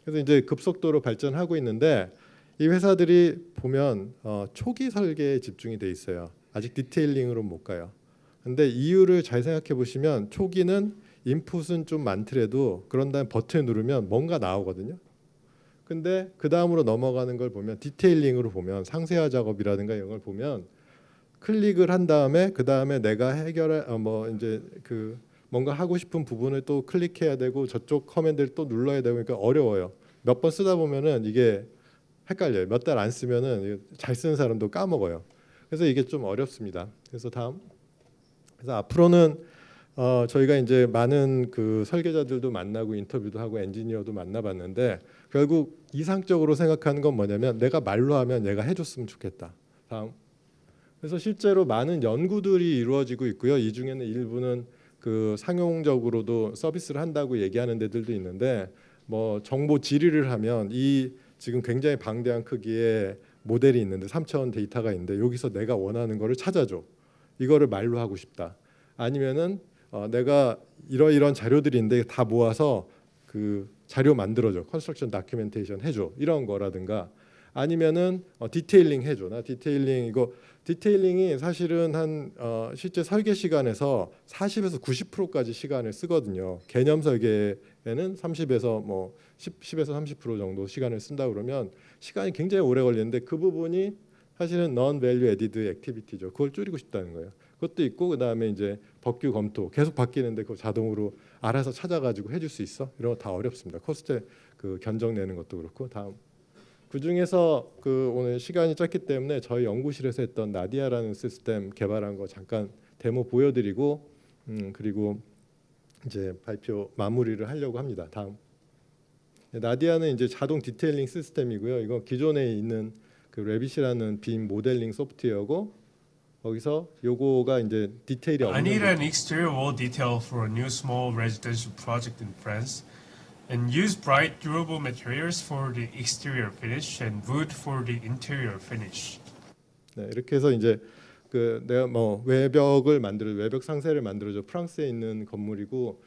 그래서 이제 급속도로 발전하고 있는데 이 회사들이 보면 초기 설계에 집중이 돼 있어요. 아직 디테일링으로 못 가요. 근데 이유를 잘 생각해 보시면 초기는 인풋은 좀 많더라도 그런 다음에 버튼 누르면 뭔가 나오거든요. 근데 그 다음으로 넘어가는 걸 보면 디테일링으로 보면 상세화 작업이라든가 이런 걸 보면 클릭을 한 다음에 그 다음에 내가 해결할 뭐 이제 그 뭔가 하고 싶은 부분을 또 클릭해야 되고 저쪽 커맨드를 또 눌러야 되고 그러니까 어려워요. 몇 번 쓰다 보면은 이게 헷갈려요. 몇 달 안 쓰면은 잘 쓰는 사람도 까먹어요. 그래서 이게 좀 어렵습니다. 그래서 다음. 그래서 앞으로는 저희가 이제 많은 그 설계자들도 만나고 인터뷰도 하고 엔지니어도 만나봤는데 결국 이상적으로 생각하는 건 뭐냐면 내가 말로 하면 얘가 해줬으면 좋겠다. 다음. 그래서 실제로 많은 연구들이 이루어지고 있고요. 이 중에는 일부는 그 상용적으로도 서비스를 한다고 얘기하는 데들도 있는데 뭐 정보 질의를 하면 이 지금 굉장히 방대한 크기의 모델이 있는데 3차원 데이터가 있는데 여기서 내가 원하는 거를 찾아줘. 이거를 말로 하고 싶다. 아니면은 내가 이런 자료들이 있는데 다 모아서 그 자료 만들어줘. 컨스트럭션 다큐멘테이션 해줘. 이런 거라든가 아니면은 디테일링 해줘. 나 디테일링 이거 디테일링이 사실은 한 실제 설계 시간에서 40에서 90%까지 시간을 쓰거든요. 개념 설계에는 30에서 뭐 10에서 30% 정도 시간을 쓴다 그러면 시간이 굉장히 오래 걸리는데 그 부분이 사실은 non value added activity죠. 그걸 줄이고 싶다는 거예요. 그것도 있고 그다음에 이제 법규 검토 계속 바뀌는데 그거 자동으로 알아서 찾아가지고 해줄 수 있어? 이런 거 다 어렵습니다. 코스트 그 견적 내는 것도 그렇고 다음. 그 중에서 그 오늘 시간이 짧기 때문에 저희 연구실에서 했던 나디아라는 시스템 개발한 거 잠깐 데모 보여드리고 그리고 이제 발표 마무리를 하려고 합니다. 다음. 나디아는 이제 자동 디테일링 시스템이고요. 이거 기존에 있는 그 레빗이라는 빔 모델링 소프트웨어고 거기서 요거가 이제 디테일이 I 없는 need 거. an exterior wall detail for a new small residential project in France, and use bright, durable materials for the exterior finish and wood for the interior finish. 네, 이렇게 해서 이제 그 내가 뭐 외벽 상세를 만들어줘. 프랑스에 있는 건물이고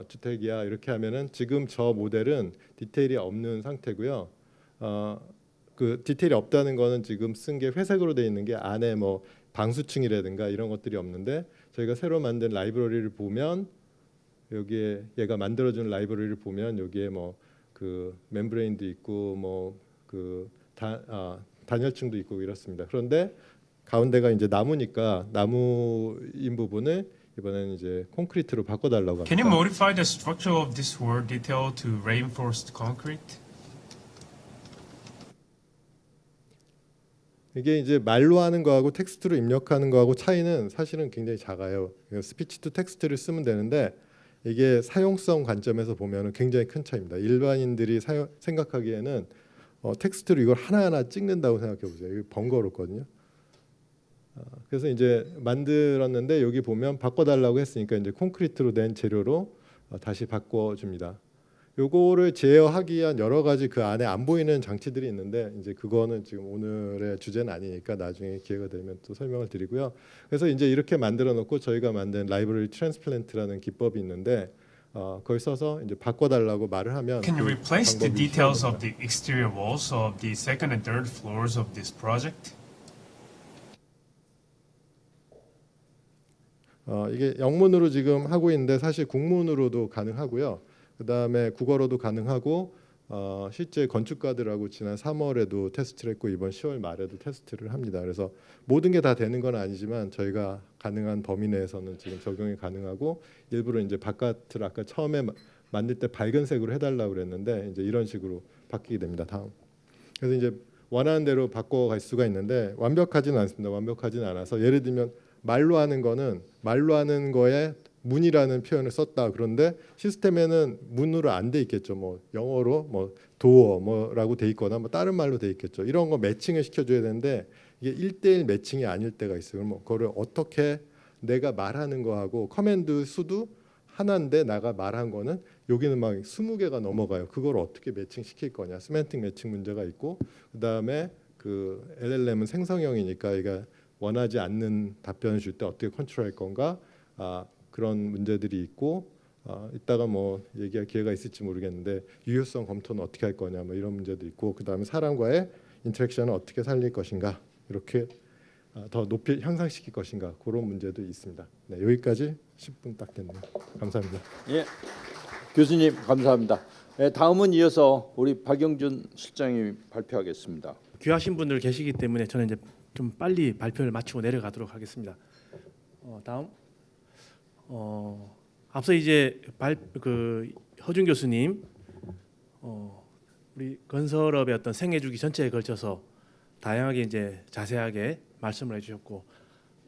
주택이야. 이렇게 하면은 지금 저 모델은 디테일이 없는 상태고요. 그 디테일이 없다는 거는 지금 쓴 게 회색으로 돼 있는 게 안에 뭐 방수층이라든가 이런 것들이 없는데 저희가 새로 만든 라이브러리를 보면 여기에 얘가 만들어준 라이브러리를 보면 여기에 뭐 그 그 멤브레인도 있고 뭐 그 단열층도 있고 이렇습니다. 그런데 가운데가 이제 나무니까 나무인 부분을 이번에는 이제 콘크리트로 바꿔달라고 Can you 합니다. modify the structure of this word detail to reinforced concrete? 이게 이제 말로 하는 거하고 텍스트로 입력하는 거하고 차이는 사실은 굉장히 작아요. 스피치 투 텍스트를 쓰면 되는데 이게 사용성 관점에서 보면은 굉장히 큰 차이입니다. 일반인들이 생각하기에는 텍스트로 이걸 하나하나 찍는다고 생각해 보세요. 이게 번거롭거든요. 그래서 이제 만들었는데 여기 보면 바꿔달라고 했으니까 이제 콘크리트로 된 재료로 다시 바꿔줍니다. 요거를 제어하기 위한 여러 가지 그 안에 안 보이는 장치들이 있는데 이제 그거는 지금 오늘의 주제는 아니니까 나중에 기회가 되면 또 설명을 드리고요. 그래서 이제 이렇게 만들어 놓고 저희가 만든 라이브러리 트랜스플랜트라는 기법이 있는데 그걸 써서 이제 바꿔달라고 말을 하면 Can you 그 replace the 방법이 details 실행됩니다. of the exterior walls of the second and third floors of this project? 이게 영문으로 지금 하고 있는데 사실 국문으로도 가능하고요. 그 다음에 국어로도 가능하고 실제 건축가들하고 지난 3월에도 테스트를 했고 이번 10월 말에도 테스트를 합니다. 그래서 모든 게 다 되는 건 아니지만 저희가 가능한 범위 내에서는 지금 적용이 가능하고 일부러 이제 바깥을 아까 처음에 만들 때 밝은색으로 해달라고 그랬는데 이제 이런 식으로 바뀌게 됩니다. 다음. 그래서 이제 원하는 대로 바꿔갈 수가 있는데 완벽하지는 않습니다. 완벽하지는 않아서 예를 들면 말로 하는 거는 말로 하는 거에 문이라는 표현을 썼다. 그런데 시스템에는 문으로 안 돼 있겠죠. 뭐 영어로 뭐 도어 뭐라고 돼 있거나 뭐 다른 말로 돼 있겠죠. 이런 거 매칭을 시켜줘야 되는데 이게 1대1 매칭이 아닐 때가 있어요. 그럼 그거를 어떻게 내가 말하는 거하고 커맨드 수도 하나인데 나가 말한 거는 여기는 막 20개가 넘어가요. 그걸 어떻게 매칭시킬 거냐. 세맨틱 매칭 문제가 있고 그다음에 그 LLM은 생성형이니까 이가 원하지 않는 답변을 줄 때 어떻게 컨트롤할 건가 그런 문제들이 있고 이따가 뭐 얘기할 기회가 있을지 모르겠는데 유효성 검토는 어떻게 할 거냐 뭐 이런 문제도 있고 그다음에 사람과의 인터랙션을 어떻게 살릴 것인가 이렇게 더 높이 향상시킬 것인가 그런 문제도 있습니다. 네, 여기까지 10분 딱 됐네요. 감사합니다. 예, 교수님 감사합니다. 네, 다음은 이어서 우리 박영준 실장님이 발표하겠습니다. 귀하신 분들 계시기 때문에 저는 이제 좀 빨리 발표를 마치고 내려가도록 하겠습니다. 다음. 앞서 이제 허준 교수님 우리 건설업의 어떤 생애주기 전체에 걸쳐서 다양하게 이제 자세하게 말씀을 해주셨고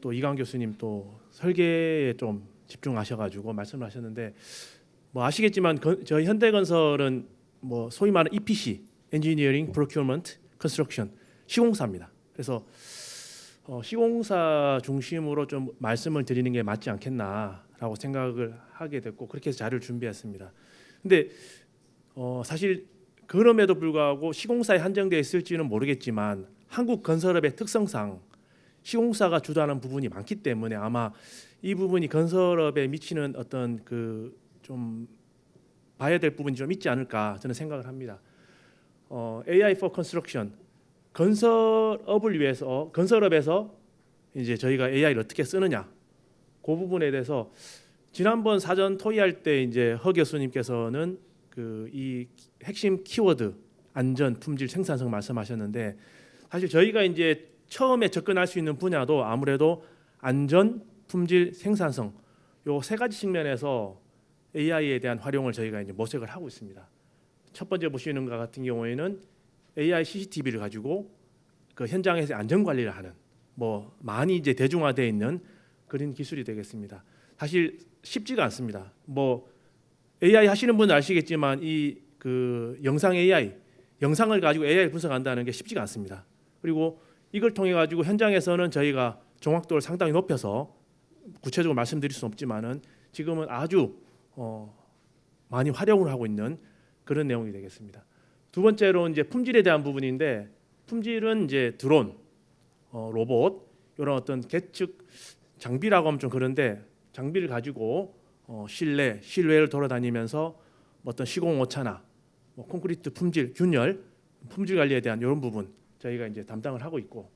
또 이강 교수님 또 설계에 좀 집중하셔가지고 말씀을 하셨는데 뭐 아시겠지만 저희 현대건설은 뭐 소위 말하는 EPC, Engineering, Procurement, Construction 시공사입니다. 그래서 시공사 중심으로 좀 말씀을 드리는 게 맞지 않겠나라고 생각을 하게 됐고 그렇게 해서 자료를 준비했습니다. 근데 사실 그럼에도 불구하고 시공사에 한정되어 있을지는 모르겠지만 한국 건설업의 특성상 시공사가 주도하는 부분이 많기 때문에 아마 이 부분이 건설업에 미치는 어떤 그 좀 봐야 될 부분이 좀 있지 않을까 저는 생각을 합니다. AI for Construction 건설업을 위해서 건설업에서 이제 저희가 AI를 어떻게 쓰느냐 그 부분에 대해서 지난번 사전 토의할 때 이제 허 교수님께서는 그 이 핵심 키워드 안전, 품질, 생산성 말씀하셨는데 사실 저희가 이제 처음에 접근할 수 있는 분야도 아무래도 안전, 품질, 생산성 요 세 가지 측면에서 AI에 대한 활용을 저희가 이제 모색을 하고 있습니다. 첫 번째 보시는 것 같은 경우에는 AI CCTV를 가지고 그 현장에서 안전 관리를 하는 뭐 많이 이제 대중화되어 있는 그런 기술이 되겠습니다. 사실 쉽지가 않습니다. 뭐 AI 하시는 분은 아시겠지만 이 그 영상 AI 영상을 가지고 AI를 분석한다는 게 쉽지가 않습니다. 그리고 이걸 통해 가지고 현장에서는 저희가 정확도를 상당히 높여서 구체적으로 말씀드릴 수는 없지만은 지금은 아주 많이 활용을 하고 있는 그런 내용이 되겠습니다. 두 번째로 이제 품질에 대한 부분인데 품질은 이제 드론, 로봇 이런 어떤 계측 장비라고 하면 좀 그런데 장비를 가지고 실외를 돌아다니면서 어떤 시공 오차나 뭐 콘크리트 품질, 균열, 품질 관리에 대한 이런 부분 저희가 이제 담당을 하고 있고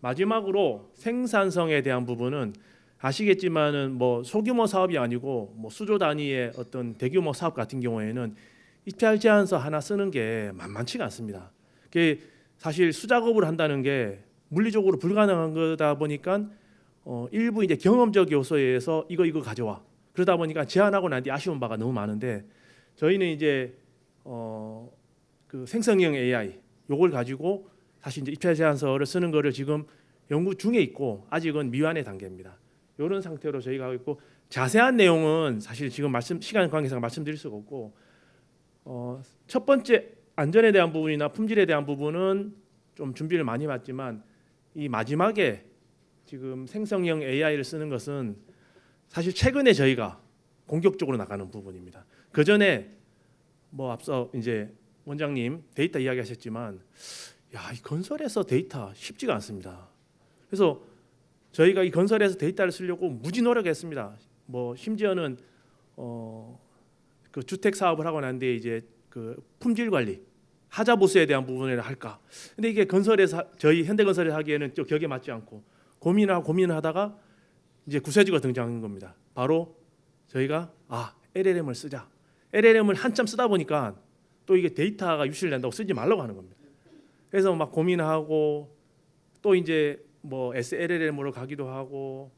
마지막으로 생산성에 대한 부분은 아시겠지만은 뭐 소규모 사업이 아니고 뭐 수조 단위의 어떤 대규모 사업 같은 경우에는 입찰 제안서 하나 쓰는 게 만만치가 않습니다. 그게 사실 수작업을 한다는 게 물리적으로 불가능한 거다 보니까 일부 이제 경험적 요소에 의해서 이거 가져와. 그러다 보니까 제안하고 난 뒤 아쉬운 바가 너무 많은데 저희는 이제 그 생성형 AI 요걸 가지고 다시 이제 입찰 제안서를 쓰는 거를 지금 연구 중에 있고 아직은 미완의 단계입니다. 이런 상태로 저희가 하고 있고 자세한 내용은 사실 지금 시간 관계상 말씀드릴 수가 없고 첫 번째 안전에 대한 부분이나 품질에 대한 부분은 좀 준비를 많이 해봤지만 이 마지막에 지금 생성형 AI를 쓰는 것은 사실 최근에 저희가 공격적으로 나가는 부분입니다. 그 전에 뭐 앞서 이제 원장님 데이터 이야기하셨지만 이 건설에서 데이터 쉽지가 않습니다. 그래서 저희가 이 건설에서 데이터를 쓰려고 무지 노력했습니다. 뭐 심지어는 그 주택 사업을 하고 난 뒤에 이제 그 품질 관리 하자 보수에 대한 부분을 할까. 근데 이게 건설에서 저희 현대건설에서 하기에는 좀 격에 맞지 않고 고민을 하다가 이제 구세주가 등장한 겁니다. 바로 저희가 LLM을 쓰자. LLM을 한참 쓰다 보니까 또 이게 데이터가 유출된다고 쓰지 말라고 하는 겁니다. 그래서 막 고민하고 또 이제 뭐 SLLM으로 가기도 하고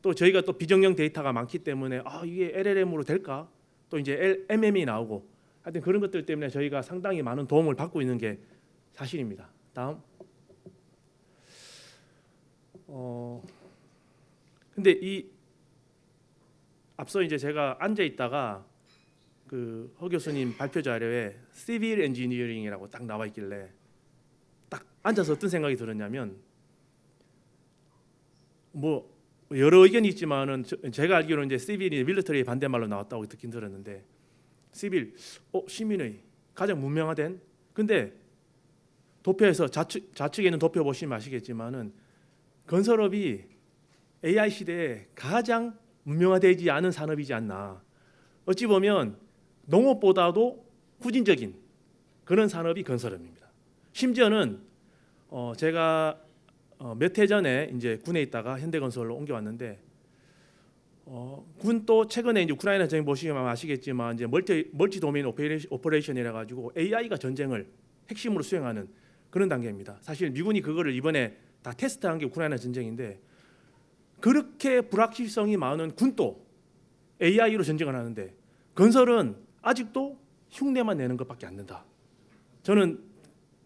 또 저희가 또 비정형 데이터가 많기 때문에 이게 LLM으로 될까? 또 이제 MM이 나오고 하여튼 그런 것들 때문에 저희가 상당히 많은 도움을 받고 있는 게 사실입니다. 다음. 근데 이 앞서 이제 제가 앉아 있다가 그 허 교수님 발표 자료에 시빌 엔지니어링이라고 딱 나와 있길래 딱 앉아서 어떤 생각이 들었냐면 뭐 여러 의견이 있지만은 제가 알기로는 이제 시빌이 밀리터리의 반대말로 나왔다고 듣긴 들었는데 시빌 시민의 가장 문명화된 근데 도표에서 좌측에 있는 도표 보시면 아시겠지만은 건설업이 AI 시대에 가장 문명화되지 않은 산업이지 않나. 어찌 보면 농업보다도 후진적인 그런 산업이 건설업입니다. 심지어는 제가 몇 해 전에 이제 군에 있다가 현대건설로 옮겨왔는데 군 또 최근에 이제 우크라이나 전쟁 보시면 아시겠지만 이제 멀티 도메인 오퍼레이션이라 가지고 AI가 전쟁을 핵심으로 수행하는 그런 단계입니다. 사실 미군이 그거를 이번에 다 테스트한 게 우크라이나 전쟁인데 그렇게 불확실성이 많은 군도 AI로 전쟁을 하는데 건설은 아직도 흉내만 내는 것밖에 안 된다. 저는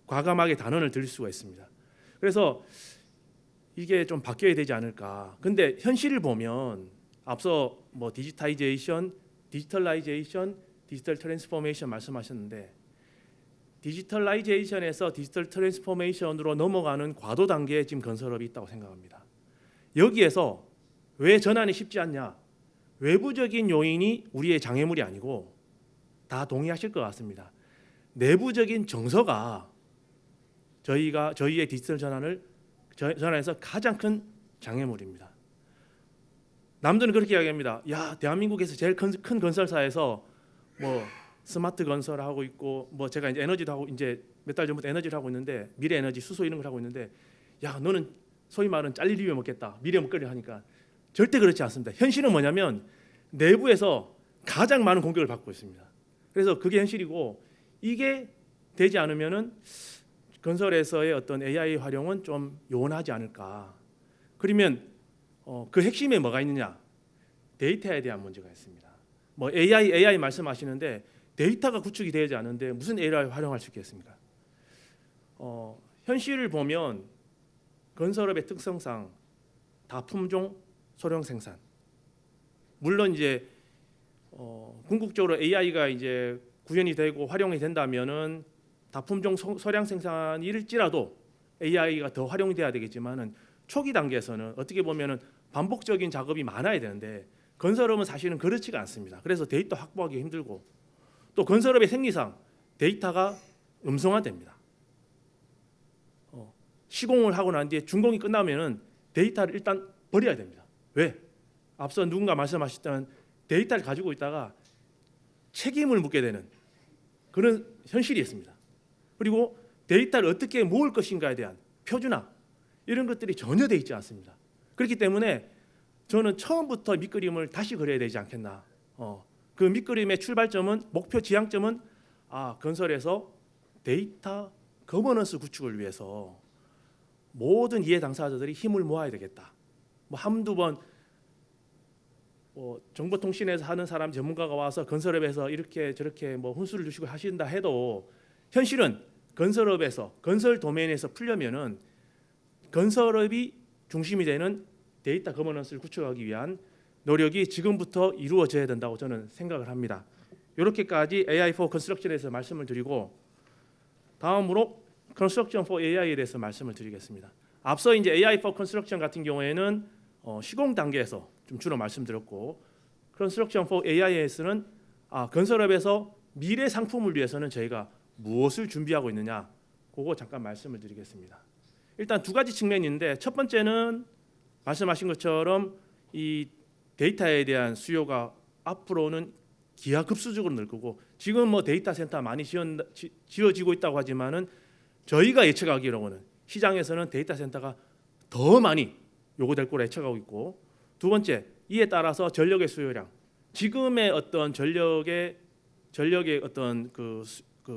과감하게 단언을 드릴 수가 있습니다. 그래서 이게 좀 바뀌어야 되지 않을까. 근데 현실을 보면 앞서 뭐 디지털라이제이션, 디지털 트랜스포메이션 말씀하셨는데 디지털라이제이션에서 디지털 트랜스포메이션으로 넘어가는 과도 단계에 지금 건설업이 있다고 생각합니다. 여기에서 왜 전환이 쉽지 않냐? 외부적인 요인이 우리의 장애물이 아니고 다 동의하실 것 같습니다. 내부적인 정서가 저희의 디지털 전환에서 가장 큰 장애물입니다. 남들은 그렇게 이야기합니다. 대한민국에서 제일 큰 건설사에서 뭐 스마트 건설하고 있고 뭐 제가 이제 에너지도 하고 이제 몇 달 전부터 에너지를 하고 있는데 미래 에너지 수소 이런 걸 하고 있는데 너는 소위 말하는 잘릴 이유 먹겠다. 미래 먹거리 하니까 절대 그렇지 않습니다. 현실은 뭐냐면 내부에서 가장 많은 공격을 받고 있습니다. 그래서 그게 현실이고 이게 되지 않으면은 건설에서의 어떤 AI 활용은 좀 요원하지 않을까. 그러면 그 핵심에 뭐가 있느냐? 데이터에 대한 문제가 있습니다. 뭐 AI 말씀하시는데 데이터가 구축이 되지 않은데 무슨 AI를 활용할 수 있겠습니까? 현실을 보면 건설업의 특성상 다품종 소량 생산. 물론 이제 궁극적으로 AI가 이제 구현이 되고 활용이 된다면은 다품종 소량 생산일지라도 AI가 더 활용이 돼야 되겠지만은 초기 단계에서는 어떻게 보면은 반복적인 작업이 많아야 되는데 건설업은 사실은 그렇지가 않습니다. 그래서 데이터 확보하기 힘들고 또 건설업의 생리상 데이터가 음성화됩니다. 시공을 하고 난 뒤에 준공이 끝나면은 데이터를 일단 버려야 됩니다. 왜? 앞서 누군가 말씀하셨던 데이터를 가지고 있다가 책임을 묻게 되는 그런 현실이 있습니다. 그리고 데이터를 어떻게 모을 것인가에 대한 표준화 이런 것들이 전혀 돼 있지 않습니다. 그렇기 때문에 저는 처음부터 밑그림을 다시 그려야 되지 않겠나. 그 밑그림의 출발점은 목표 지향점은 건설에서 데이터 거버넌스 구축을 위해서 모든 이해 당사자들이 힘을 모아야 되겠다. 뭐 한두 번 정보통신에서 하는 사람 전문가가 와서 건설업에서 이렇게 저렇게 뭐 훈수를 주시고 하신다 해도 현실은 건설업에서 건설 도메인에서 풀려면은 건설업이 중심이 되는 데이터 거버넌스를 구축하기 위한 노력이 지금부터 이루어져야 된다고 저는 생각을 합니다. 이렇게까지 AI for Construction에서 말씀을 드리고 다음으로 Construction for AI에 대해서 말씀을 드리겠습니다. 앞서 이제 AI for Construction 같은 경우에는 시공 단계에서 좀 주로 말씀드렸고 Construction for AI에서는 건설업에서 미래 상품을 위해서는 저희가 무엇을 준비하고 있느냐 그거 잠깐 말씀을 드리겠습니다. 일단 두 가지 측면인데 첫 번째는 말씀하신 것처럼 이 데이터에 대한 수요가 앞으로는 기하급수적으로 늘 거고 지금 뭐 데이터 센터 많이 지어지고 있다고 하지만은 저희가 예측하기로는 시장에서는 데이터 센터가 더 많이 요구될 거로 예측하고 있고 두 번째 이에 따라서 전력의 수요량 지금의 어떤 전력의 어떤 그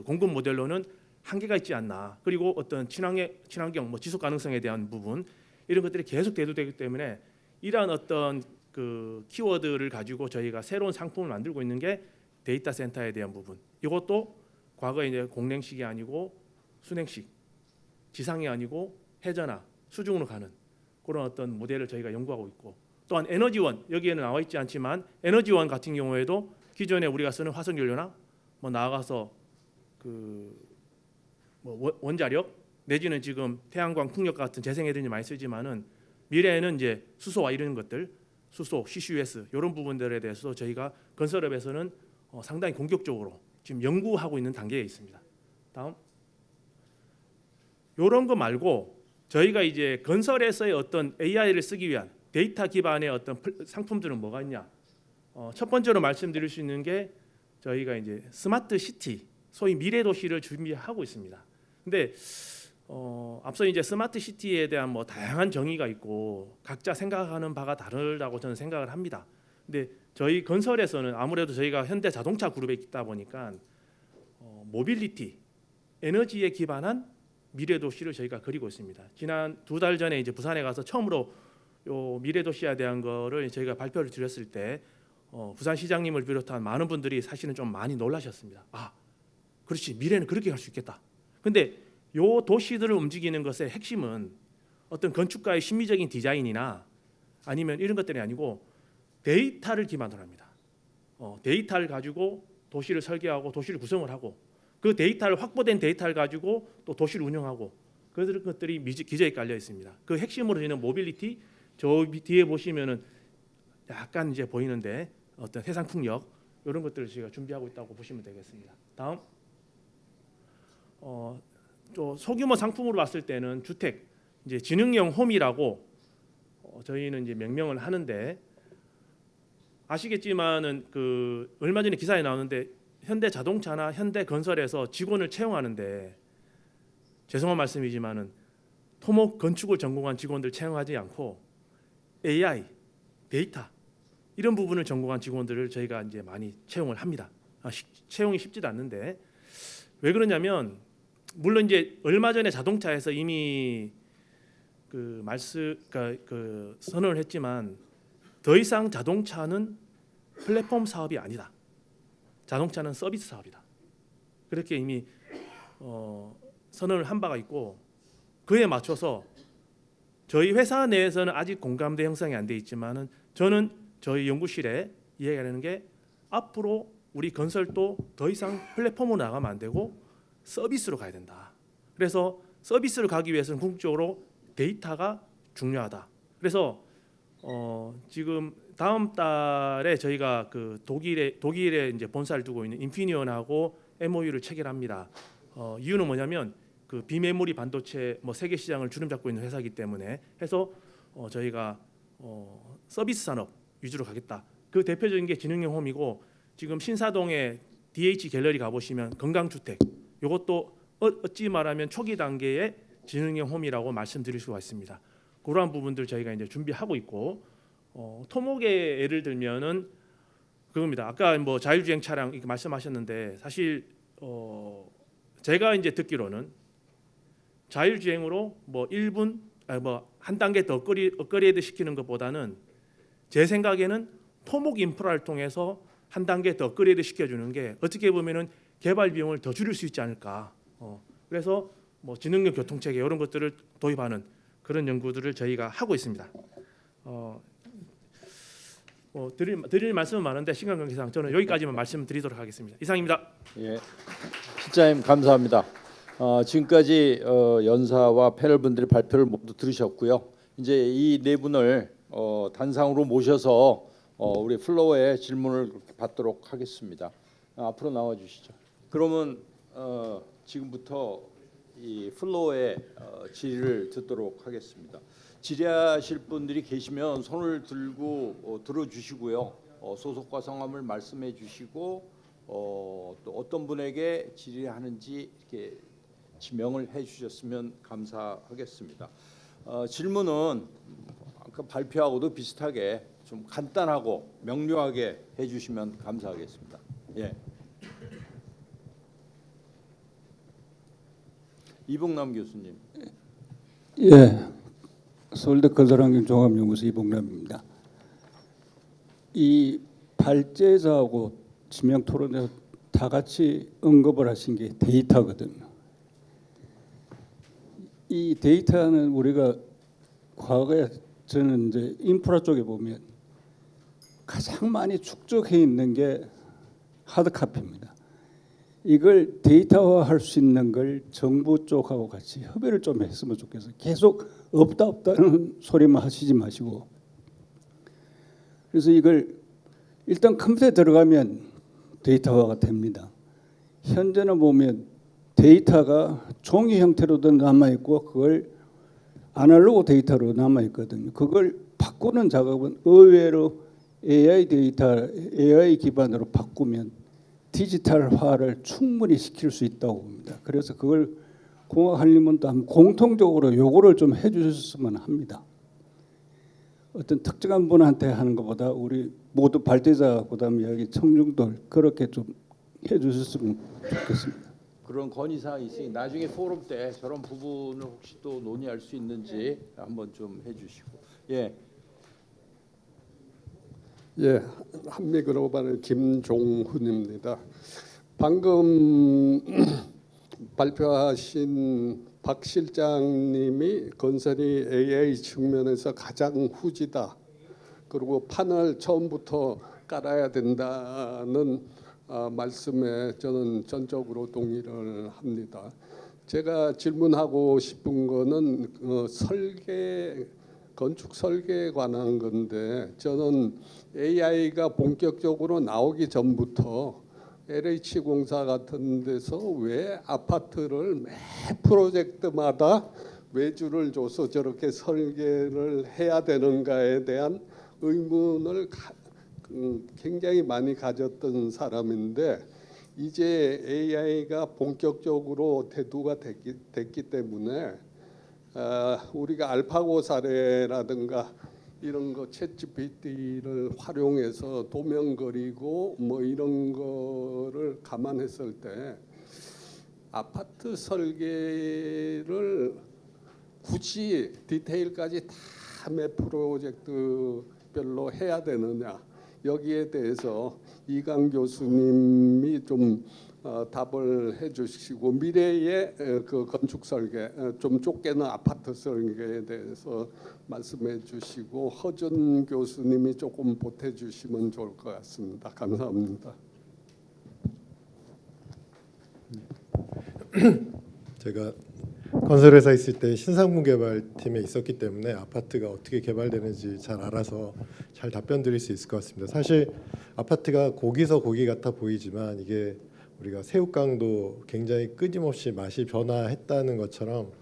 공급 모델로는 한계가 있지 않나 그리고 어떤 친환경 뭐 지속 가능성에 대한 부분 이런 것들이 계속 대두되기 때문에 이러한 어떤 그 키워드를 가지고 저희가 새로운 상품을 만들고 있는 게 데이터 센터에 대한 부분. 이것도 과거에 이제 공냉식이 아니고 순행식, 지상이 아니고 해저나 수중으로 가는 그런 어떤 모델을 저희가 연구하고 있고 또한 에너지원 여기에는 나와 있지 않지만 에너지원 같은 경우에도 기존에 우리가 쓰는 화석연료나 뭐 나아가서 뭐 원자력 내지는 지금 태양광 풍력 같은 재생에너지 많이 쓰지만은 미래에는 이제 수소와 이런 것들 수소, CCUS 이런 부분들에 대해서도 저희가 건설업에서는 상당히 공격적으로 지금 연구하고 있는 단계에 있습니다. 다음 이런 거 말고 저희가 이제 건설에서의 어떤 AI를 쓰기 위한 데이터 기반의 어떤 상품들은 뭐가 있냐? 첫 번째로 말씀드릴 수 있는 게 저희가 이제 스마트 시티, 소위 미래 도시를 준비하고 있습니다. 근데 앞서 이제 스마트 시티에 대한 뭐 다양한 정의가 있고 각자 생각하는 바가 다르다고 저는 생각을 합니다. 근데 저희 건설에서는 아무래도 저희가 현대 자동차 그룹에 있다 보니까 모빌리티, 에너지에 기반한 미래 도시를 저희가 그리고 있습니다. 지난 2달 전에 이제 부산에 가서 처음으로 요 미래 도시에 대한 거를 저희가 발표를 드렸을 때 부산 시장님을 비롯한 많은 분들이 사실은 좀 많이 놀라셨습니다. 그렇지 미래는 그렇게 갈 수 있겠다. 근데 요 도시들을 움직이는 것의 핵심은 어떤 건축가의 심미적인 디자인이나 아니면 이런 것들이 아니고 데이터를 기반으로 합니다. 데이터를 가지고 도시를 설계하고 도시를 구성을 하고 그 데이터를 확보된 데이터를 가지고 또 도시를 운영하고 그런 것들이 기저에 깔려 있습니다. 그 핵심으로 저희는 모빌리티 저 뒤에 보시면은 약간 이제 보이는데 어떤 해상 풍력 이런 것들을 저희가 준비하고 있다고 보시면 되겠습니다. 다음 또 소규모 상품으로 봤을 때는 주택 이제 지능형 홈이라고 저희는 이제 명명을 하는데 아시겠지만은 그 얼마 전에 기사에 나오는데 현대 자동차나 현대 건설에서 직원을 채용하는데 죄송한 말씀이지만은 토목 건축을 전공한 직원들 채용하지 않고 AI, 데이터 이런 부분을 전공한 직원들을 저희가 이제 많이 채용을 합니다. 채용이 쉽지도 않는데 왜 그러냐면 물론 이제 얼마 전에 자동차에서 이미 그 선언을 했지만 더 이상 자동차는 플랫폼 사업이 아니다. 자동차는 서비스 사업이다. 그렇게 이미 선언을 한 바가 있고 그에 맞춰서 저희 회사 내에서는 아직 공감대 형성이 안 돼 있지만은 저는 저희 연구실에 이야기하는 게 앞으로 우리 건설도 더 이상 플랫폼으로 나가면 안 되고 서비스로 가야 된다. 그래서 서비스를 가기 위해서는 궁극적으로 데이터가 중요하다. 그래서 지금 다음 달에 저희가 그 독일에 이제 본사를 두고 있는 인피니온하고 MOU를 체결합니다. 이유는 뭐냐면 그 비메모리 반도체 뭐 세계 시장을 주름잡고 있는 회사이기 때문에 해서 저희가 서비스 산업 위주로 가겠다. 그 대표적인 게 지능형 홈이고 지금 신사동에 DH 갤러리 가보시면 건강주택 이것도 어찌 말하면 초기 단계의 지능형 홈이라고 말씀드릴 수가 있습니다. 그러한 부분들 저희가 이제 준비하고 있고 토목의 예를 들면은 그겁니다. 아까 뭐 자율주행 차량 이렇게 말씀하셨는데 사실 제가 이제 듣기로는 자율주행으로 뭐 1분 뭐 한 단계 더 업그레이드 시키는 것보다는 제 생각에는 토목 인프라를 통해서 한 단계 더 업그레이드 시켜주는 게 어떻게 보면은 개발 비용을 더 줄일 수 있지 않을까. 그래서 뭐 지능형 교통체계 이런 것들을 도입하는 그런 연구들을 저희가 하고 있습니다. 드릴 말씀은 많은데 시간 관계상 저는 여기까지만 말씀드리도록 하겠습니다. 이상입니다. 예, 실장님 감사합니다. 지금까지 연사와 패널 분들의 발표를 모두 들으셨고요. 이제 이 네 분을 단상으로 모셔서 우리 플로어에 질문을 받도록 하겠습니다. 앞으로 나와 주시죠. 그러면 지금부터 이 플로어의 질의를 듣도록 하겠습니다. 질의하실 분들이 계시면 손을 들고 들어주시고요. 소속과 성함을 말씀해 주시고 또 어떤 분에게 질의하는지 이렇게 지명을 해주셨으면 감사하겠습니다. 질문은 아까 발표하고도 비슷하게 좀 간단하고 명료하게 해주시면 감사하겠습니다. 예. 이봉남 교수님. 예, 서울대 건설환경종합연구소 이봉남입니다. 이 발제자하고 지명 토론에서 다 같이 언급을 하신 게 데이터거든요. 이 데이터는 우리가 과거에 저는 이제 인프라 쪽에 보면 가장 많이 축적해 있는 게 하드카피입니다. 이걸 데이터화할 수 있는 걸 정부 쪽하고 같이 협의를 좀 했으면 좋겠어요. 계속 없다는 소리만 하시지 마시고. 그래서 이걸 일단 컴퓨터에 들어가면 데이터화가 됩니다. 현재는 보면 데이터가 종이 형태로도 남아있고 그걸 아날로그 데이터로 남아있거든요. 그걸 바꾸는 작업은 의외로 AI 데이터, AI 기반으로 바꾸면 디지털화를 충분히 시킬 수 있다고 봅니다. 그래서 그걸 공학한림원도 한번 공통적으로 요구를 좀 해주셨으면 합니다. 어떤 특정한 분한테 하는 것보다 우리 모두 발제자 그다음에 여기 청중들 그렇게 좀 해주셨으면 좋겠습니다. 그런 건의사항이 있으니 나중에 포럼 때 저런 부분을 혹시 또 논의할 수 있는지 한번 좀 해주시고. 예. 예, 한미글로벌 김종훈입니다. 방금 발표하신 박 실장님이 건설이 AI 측면에서 가장 후지다. 그리고 판을 처음부터 깔아야 된다는 말씀에 저는 전적으로 동의를 합니다. 제가 질문하고 싶은 거는 건축 설계에 관한 건데 저는 AI가 본격적으로 나오기 전부터 LH공사 같은 데서 왜 아파트를 매 프로젝트마다 외주를 줘서 저렇게 설계를 해야 되는가에 대한 의문을 굉장히 많이 가졌던 사람인데 이제 AI가 본격적으로 대두가 됐기 때문에 우리가 알파고 사례라든가 이런 거 챗GPT를 활용해서 도면 그리고 뭐 이런 거를 감안했을 때 아파트 설계를 굳이 디테일까지 다 매 프로젝트별로 해야 되느냐 여기에 대해서 이강 교수님이 좀 답을 해주시고 미래의 그 건축 설계 좀 좁게는 아파트 설계에 대해서 말씀해 주시고 허준 교수님이 조금 보태 주시면 좋을 것 같습니다. 감사합니다. 제가 건설회사 있을 때 신상문 개발팀에 있었기 때문에 아파트가 어떻게 개발되는지 잘 알아서 잘 답변 드릴 수 있을 것 같습니다. 사실 아파트가 고기서 고기 같아 보이지만 이게 우리가 새우깡도 굉장히 끊임없이 맛이 변화했다는 것처럼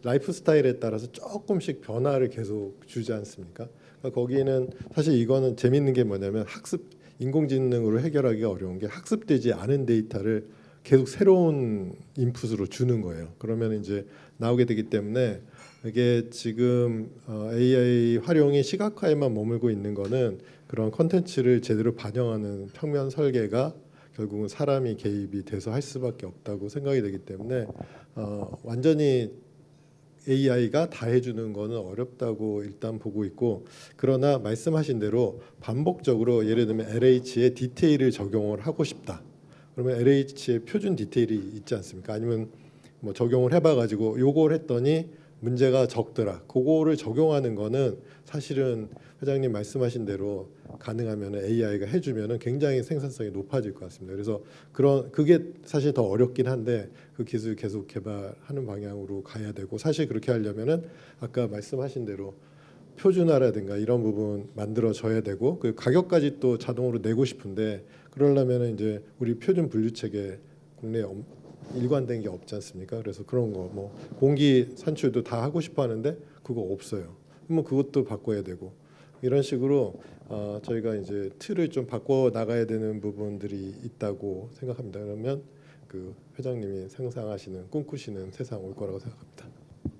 라이프 스타일에 따라서 조금씩 변화를 계속 주지 않습니까? 그러니까 거기는 사실 이거는 재밌는 게 뭐냐면 학습 인공지능으로 해결하기가 어려운 게 학습되지 않은 데이터를 계속 새로운 인풋으로 주는 거예요. 그러면 이제 나오게 되기 때문에 이게 지금 AI 활용이 시각화에만 머물고 있는 거는 그런 컨텐츠를 제대로 반영하는 평면 설계가 결국은 사람이 개입이 돼서 할 수밖에 없다고 생각이 되기 때문에 완전히 AI가 다 해주는 거는 어렵다고 일단 보고 있고, 그러나 말씀하신 대로 반복적으로 예를 들면 LH의 디테일을 적용을 하고 싶다. 그러면 LH의 표준 디테일이 있지 않습니까? 아니면 뭐 적용을 해봐가지고 요걸 했더니 문제가 적더라. 그거를 적용하는 거는 사실은 회장님 말씀하신 대로 가능하면 AI가 해주면은 굉장히 생산성이 높아질 것 같습니다. 그래서 그게 사실 더 어렵긴 한데 그 기술 계속 개발하는 방향으로 가야 되고, 사실 그렇게 하려면은 아까 말씀하신 대로 표준화라든가 이런 부분 만들어져야 되고, 그 가격까지 또 자동으로 내고 싶은데 그러려면은 이제 우리 표준 분류 체계 국내에 일관된 게 없지 않습니까? 그래서 그런 거 뭐 공기 산출도 다 하고 싶어 하는데 그거 없어요. 뭐 그것도 바꿔야 되고, 이런 식으로 저희가 이제 틀을 좀 바꿔 나가야 되는 부분들이 있다고 생각합니다. 그러면 그 회장님이 상상하시는 꿈꾸시는 세상 올 거라고 생각합니다.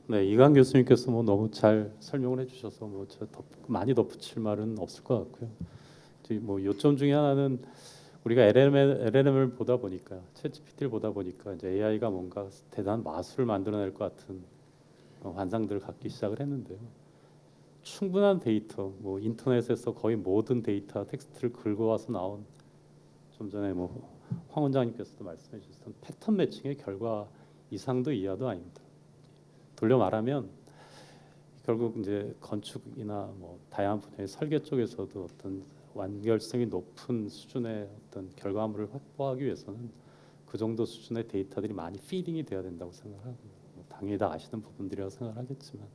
네, 이강 교수님께서 뭐 너무 잘 설명을 해주셔서 뭐 많이 덧붙일 말은 없을 것 같고요. 뭐 요점 중에 하나는 우리가 LLM을 보다 보니까, 챗GPT를 보다 보니까 이제 AI가 뭔가 대단한 마술을 만들어낼 것 같은 환상들을 갖기 시작을 했는데요. 충분한 데이터, 뭐 인터넷에서 거의 모든 데이터, 텍스트를 긁어와서 나온, 좀 전에 뭐 황 원장님께서도 말씀해 주셨던 패턴 매칭의 결과 이상도 이하도 아닙니다. 돌려 말하면 결국 이제 건축이나 뭐 다양한 분야의 설계 쪽에서도 어떤 완결성이 높은 수준의 어떤 결과물을 확보하기 위해서는 그 정도 수준의 데이터들이 많이 피딩이 돼야 된다고 생각하고, 뭐 당연히 다 아시는 부분들이라고 생각하겠지만,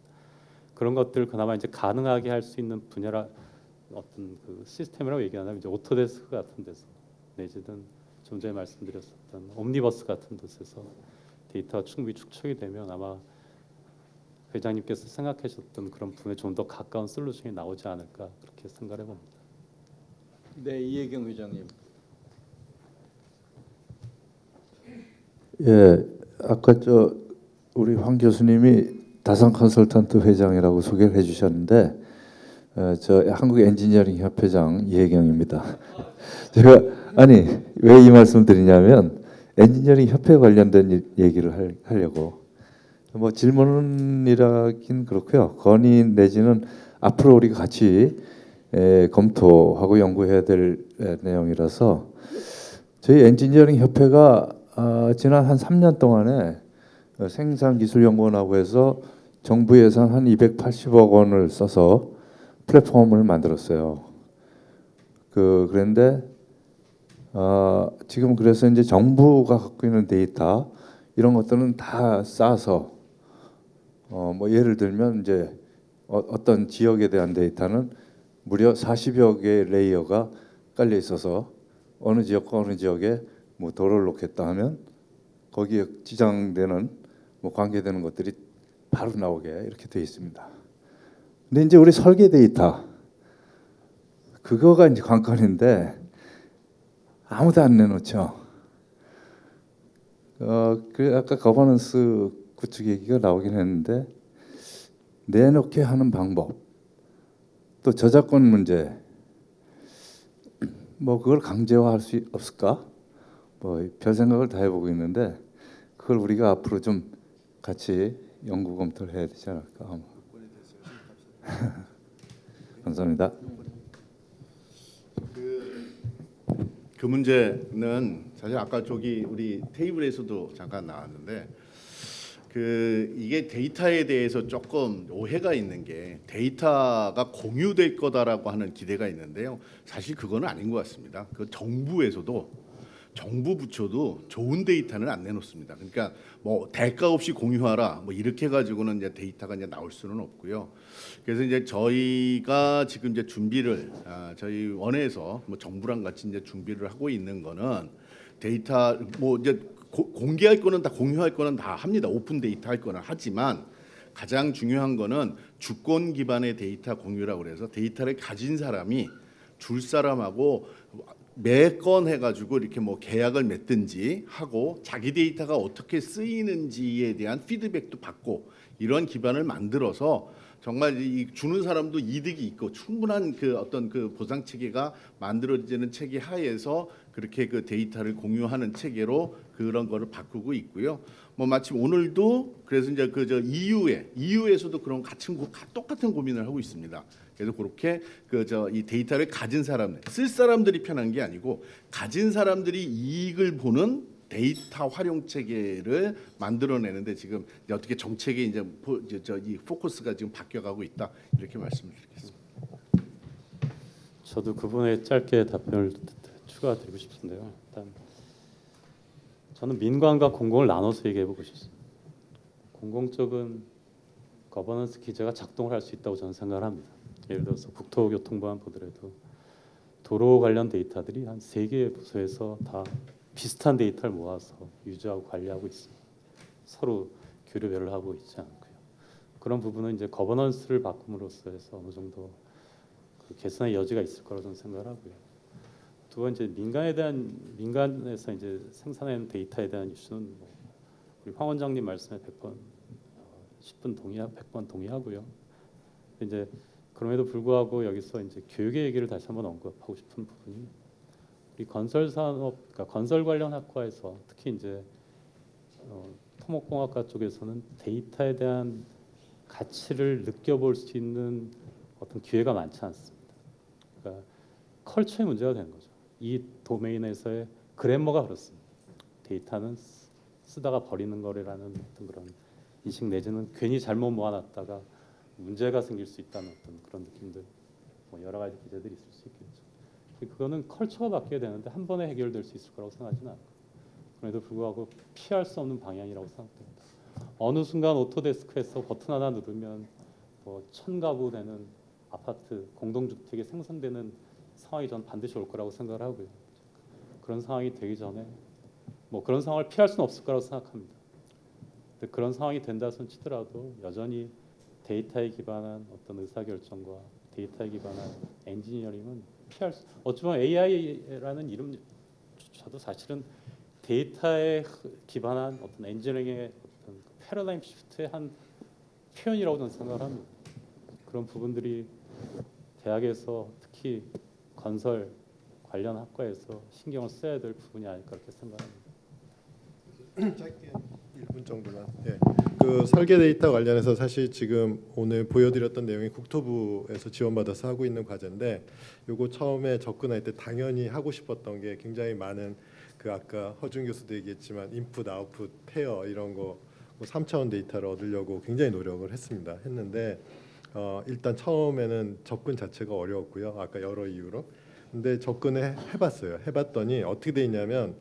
그런 것들 그나마 이제 가능하게 할 수 있는 분야라 어떤 그 시스템이라고 얘기하면 이제 오토데스크 같은 데서, 내지든 좀 전에 말씀드렸었던 옴니버스 같은 데서 데이터가 충분히 축적이 되면 아마 회장님께서 생각하셨던 그런 분야에 좀 더 가까운 솔루션이 나오지 않을까, 그렇게 생각해 봅니다. 네, 이혜경 회장님. 예, 아까 우리 황 교수님이 다산 컨설턴트 회장이라고 소개를 해주셨는데, 저 한국 엔지니어링 협회장 이혜경입니다. 제가 왜 이 말씀 드리냐면 엔지니어링 협회 관련된 얘기를 하려고. 뭐 질문이라긴 그렇고요. 건의 내지는 앞으로 우리가 같이 검토하고 연구해야 될 내용이라서, 저희 엔지니어링 협회가 지난 한 3년 동안에 생산기술연구원하고 해서 정부 예산 한 280억 원을 써서 플랫폼을 만들었어요. 그런데 지금 그래서 이제 정부가 갖고 있는 데이터 이런 것들은 다 쌓아서 뭐 예를 들면 이제 어떤 지역에 대한 데이터는 무려 40여 개의 레이어가 깔려 있어서 어느 지역과 어느 지역에 뭐 도로를 놓겠다 하면 거기에 지정되는 뭐 관계되는 것들이 바로 나오게 이렇게 되어 있습니다. 근데 이제 우리 설계 데이터 그거가 이제 관건인데 아무도 안 내놓죠. 그 아까 거버넌스 구축 얘기가 나오긴 했는데, 내놓게 하는 방법, 또 저작권 문제, 뭐 그걸 강제화할 수 없을까? 뭐 별 생각을 다 해보고 있는데, 그걸 우리가 앞으로 좀 같이 연구 검토를 해야 되지 않을까. 감사합니다. 그 문제는 사실 아까 우리 테이블에서도 잠깐 나왔는데, 이게 데이터에 대해서 조금 오해가 있는 게, 데이터가 공유될 거다라고 하는 기대가 있는데요. 사실 그거는 아닌 것 같습니다. 그 정부 부처도 좋은 데이터는 안 내놓습니다. 그러니까 뭐 대가 없이 공유하라 뭐 이렇게 가지고는 이제 데이터가 이제 나올 수는 없고요. 그래서 이제 저희가 지금 이제 준비를 저희 원에서 뭐 정부랑 같이 이제 준비를 하고 있는 거는, 데이터 뭐 이제 공개할 거는 다 공유할 거는 다 합니다. 오픈 데이터 할 거는 하지만 가장 중요한 거는 주권 기반의 데이터 공유라고 그래서, 데이터를 가진 사람이 줄 사람하고 매건 해가지고 이렇게 뭐 계약을 맺든지 하고 자기 데이터가 어떻게 쓰이는지에 대한 피드백도 받고, 이런 기반을 만들어서 정말 이 주는 사람도 이득이 있고 충분한 그 어떤 그 보상 체계가 만들어지는 체계 하에서 그렇게 그 데이터를 공유하는 체계로 그런 거를 바꾸고 있고요. 뭐 마침 오늘도 그래서 이제 그 저 EU에서도 그런 똑같은 고민을 하고 있습니다. 그래서 그렇게 그 저 이 데이터를 가진 사람들, 쓸 사람들이 편한 게 아니고 가진 사람들이 이익을 보는 데이터 활용 체계를 만들어내는데 지금 이제 어떻게 정책의 이제 이 포커스가 지금 바뀌어가고 있다 이렇게 말씀을 드리겠습니다. 저도 그 부분에 짧게 답변을 추가드리고 싶은데요. 일단 저는 민관과 공공을 나눠서 얘기해보고 싶습니다. 공공 쪽은 거버넌스 기제가 작동을 할 수 있다고 저는 생각을 합니다. 예를 들어서 국토교통부만 보더라도 도로 관련 데이터들이 한 3개의 부서에서 다 비슷한 데이터를 모아서 유지하고 관리하고 있습니다. 서로 교류별을 하고 있지 않고요. 그런 부분은 이제 거버넌스를 바꿈으로써 해서 어느 정도 그 개선의 여지가 있을 거라고 저는 생각을 하고요. 두 번째 민간에서 이제 생산하는 데이터에 대한 이슈는 뭐 우리 황 원장님 말씀에 100번 동의하고요. 이제 그럼에도 불구하고 여기서 이제 교육의 얘기를 다시 한번 언급하고 싶은 부분이 우리 건설 산업, 그러니까 건설 관련 학과에서 특히 이제 토목공학과 쪽에서는 데이터에 대한 가치를 느껴볼 수 있는 어떤 기회가 많지 않습니다. 그러니까 컬처의 문제가 되는 거죠. 이 도메인에서의 그래머가 그렇습니다. 데이터는 쓰다가 버리는 거래라는 어떤 그런 인식 내지는 괜히 잘못 모아놨다가 문제가 생길 수 있다는 어떤 그런 느낌들, 뭐 여러 가지 기제들이 있을 수 있겠죠. 그거는 컬처가 바뀌어야 되는데 한 번에 해결될 수 있을 거라고 생각하지는 않고 그럼에도 불구하고 피할 수 없는 방향이라고 생각됩니다. 어느 순간 오토데스크에서 버튼 하나 누르면 뭐 1000가구 되는 아파트 공동주택이 생성되는 상황이 전 반드시 올 거라고 생각을 하고요. 그런 상황이 되기 전에 뭐 그런 상황을 피할 수는 없을 거라고 생각합니다. 근데 그런 상황이 된다 손 치더라도 여전히 데이터에 기반한 어떤 의사결정과 데이터에 기반한 엔지니어링은 피할 수, 어쩌면 AI라는 이름 저도 사실은 데이터에 기반한 어떤 엔지니어링의 어떤 패러다임 시프트의 한 표현이라고 저는 생각을 합니다. 그런 부분들이 대학에서 특히 건설 관련 학과에서 신경을 써야 될 부분이 아닐까 그렇게 생각합니다. 짧게 1분 정도만. 예. 그 설계 데이터 관련해서 사실 지금 오늘 보여드렸던 내용이 국토부에서 지원받아서 하고 있는 과제인데, 요거 처음에 접근할 때 당연히 하고 싶었던 게 굉장히 많은 그 아까 허준 교수도 얘기했지만 인풋, 아웃풋, 페어 이런 거 3차원 데이터를 얻으려고 굉장히 노력을 했는데 일단 처음에는 접근 자체가 어려웠고요. 아까 여러 이유로. 근데 접근을 해봤어요. 해봤더니 어떻게 돼 있냐면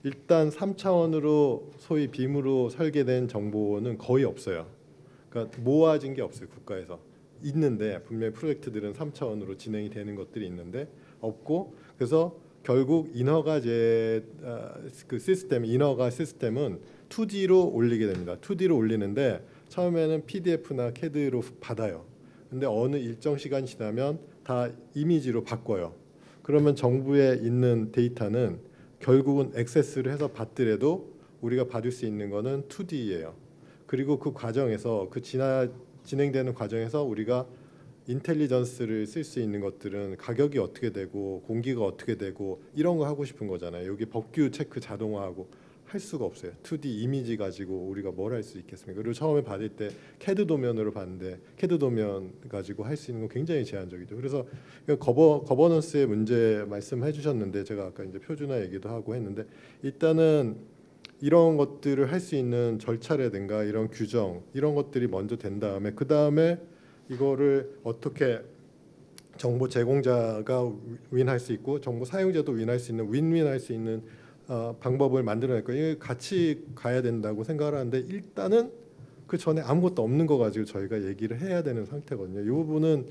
일단 3차원으로 소위 빔으로 설계된 정보는 거의 없어요. 그러니까 모아진 게 없어요. 국가에서. 있는데 분명히 프로젝트들은 3차원으로 진행이 되는 것들이 있는데 없고, 그래서 결국 그 시스템, 인허가 시스템은 2D로 올리게 됩니다. 2D로 올리는데 처음에는 PDF나 CAD로 받아요. 근데 어느 일정 시간 지나면 다 이미지로 바꿔요. 그러면 정부에 있는 데이터는 결국은 액세스를 해서 받더라도 우리가 받을 수 있는 거는 2D예요. 그리고 그 과정에서 진행되는 과정에서 우리가 인텔리전스를 쓸 수 있는 것들은 가격이 어떻게 되고 공기가 어떻게 되고 이런 거 하고 싶은 거잖아요. 여기 법규 체크 자동화하고 할 수가 없어요. 2D 이미지 가지고 우리가 뭘 할 수 있겠습니까? 그리고 처음에 받을 때 CAD 도면으로 봤는데 CAD 도면 가지고 할 수 있는 건 굉장히 제한적이죠. 그래서 거버넌스의 문제 말씀해 주셨는데 제가 아까 이제 표준화 얘기도 하고 했는데 일단은 이런 것들을 할 수 있는 절차라든가 이런 규정 이런 것들이 먼저 된 다음에 그 다음에 이거를 어떻게 정보 제공자가 윈할 수 있고 정보 사용자도 윈할 수 있는 윈윈할 수 있는 방법을 만들어낼 거예요. 이게 같이 가야 된다고 생각을 하는데 일단은 그 전에 아무것도 없는 거 가지고 저희가 얘기를 해야 되는 상태거든요. 이 부분은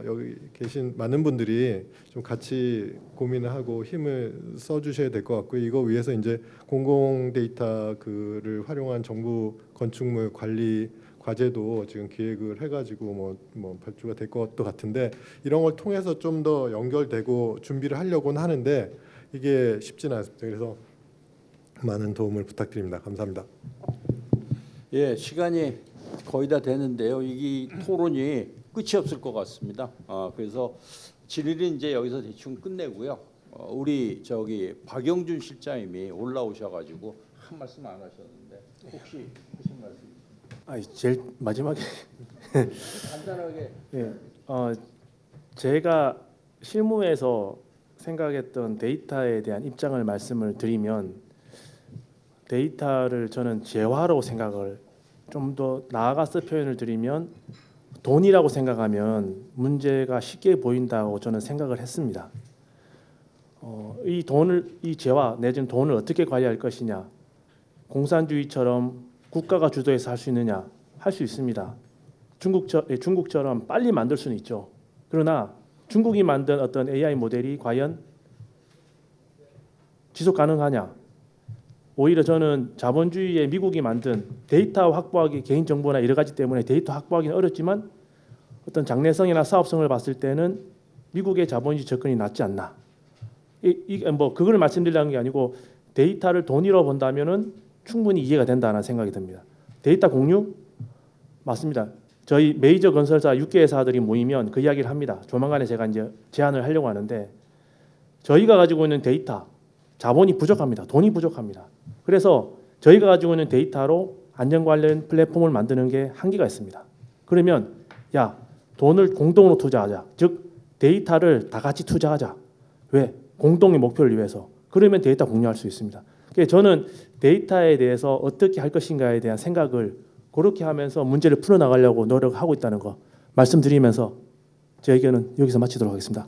여기 계신 많은 분들이 좀 같이 고민을 하고 힘을 써주셔야 될 것 같고요. 이거 위해서 이제 공공 데이터 그를 활용한 정부 건축물 관리 과제도 지금 기획을 해가지고 뭐 발주가 될 것도 같은데 이런 걸 통해서 좀 더 연결되고 준비를 하려고는 하는데 이게 쉽지는 않습니다. 그래서 많은 도움을 부탁드립니다. 감사합니다. 예, 시간이 거의 다 되는데요. 이 토론이 끝이 없을 것 같습니다. 그래서 질의는 이제 여기서 대충 끝내고요. 우리 박영준 실장님이 올라오셔가지고 한 말씀 안 하셨는데 혹시 하신 말씀? 제일 마지막에 간단하게. 예, 제가 실무에서 생각했던 데이터에 대한 입장을 말씀을 드리면 데이터를 저는 재화로 생각을 좀 더 나아가서 표현을 드리면 돈이라고 생각하면 문제가 쉽게 보인다고 저는 생각을 했습니다. 이 재화 내지는 돈을 어떻게 관리할 것이냐, 공산주의처럼 국가가 주도해서 할 수 있느냐, 할 수 있습니다. 중국처럼 빨리 만들 수는 있죠. 그러나 중국이 만든 어떤 AI 모델이 과연 지속 가능하냐? 오히려 저는 자본주의의 미국이 만든 데이터 확보하기, 개인정보나 여러 가지 때문에 데이터 확보하기는 어렵지만 어떤 장래성이나 사업성을 봤을 때는 미국의 자본주의 접근이 낫지 않나. 뭐 그걸 말씀드리려는 게 아니고 데이터를 돈으로 본다면은 충분히 이해가 된다는 생각이 듭니다. 데이터 공유 맞습니다. 저희 메이저 건설사 6개 회사들이 모이면 그 이야기를 합니다. 조만간에 제가 이제 제안을 하려고 하는데 저희가 가지고 있는 데이터 자본이 부족합니다. 돈이 부족합니다. 그래서 저희가 가지고 있는 데이터로 안전 관련 플랫폼을 만드는 게 한계가 있습니다. 그러면 돈을 공동으로 투자하자. 즉 데이터를 다 같이 투자하자. 왜? 공동의 목표를 위해서. 그러면 데이터 공유할 수 있습니다. 그래서 저는 데이터에 대해서 어떻게 할 것인가에 대한 생각을 그렇게 하면서 문제를 풀어나가려고 노력하고 있다는 거 말씀드리면서 제 의견은 여기서 마치도록 하겠습니다.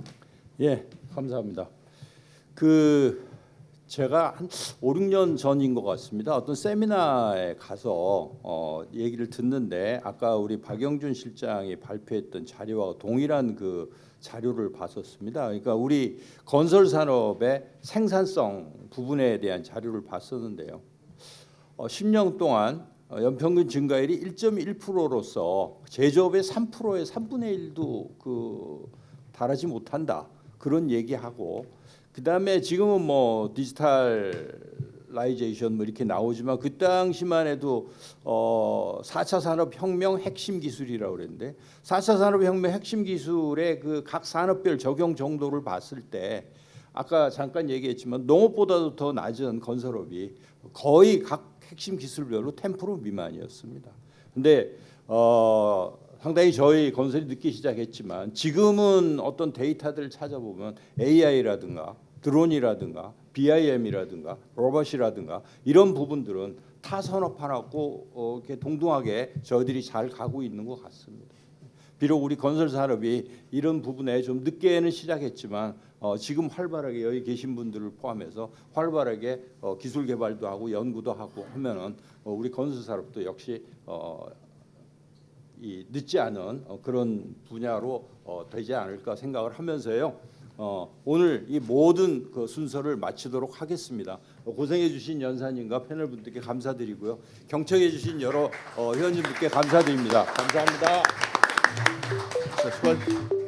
예, 감사합니다. 제가 한 5, 6년 전인 것 같습니다. 어떤 세미나에 가서 얘기를 듣는데 아까 우리 박영준 실장이 발표했던 자료와 동일한 그 자료를 봤었습니다. 그러니까 우리 건설 산업의 생산성 부분에 대한 자료를 봤었는데요. 10년 동안 연평균 증가율이 1.1%로서 제조업의 3%의 3분의 1도 달하지 못한다. 그런 얘기하고 그다음에 지금은 뭐 디지털라이제이션 뭐 이렇게 나오지만 그 당시만 해도 4차 산업혁명 핵심 기술이라고 그랬는데 4차 산업혁명 핵심 기술의 그 각 산업별 적용 정도를 봤을 때 아까 잠깐 얘기했지만 농업보다도 더 낮은 건설업이 거의 각 핵심 기술별로 10% 미만이었습니다. 근데 상당히 저희 건설이 늦게 시작했지만 지금은 어떤 데이터들을 찾아보면 AI라든가 드론이라든가 BIM이라든가 로봇이라든가 이런 부분들은 타 산업하고 이렇게 동등하게 저희들이 잘 가고 있는 것 같습니다. 비록 우리 건설 산업이 이런 부분에 좀 늦게는 시작했지만 지금 활발하게 여기 계신 분들을 포함해서 활발하게 기술 개발도 하고 연구도 하고 하면은 우리 건설 산업도 역시 이 늦지 않은 그런 분야로 되지 않을까 생각을 하면서요. 오늘 이 모든 그 순서를 마치도록 하겠습니다. 고생해주신 연사님과 패널 분들께 감사드리고요. 경청해주신 여러 회원님들께 감사드립니다. 감사합니다. 수고하셨습니다.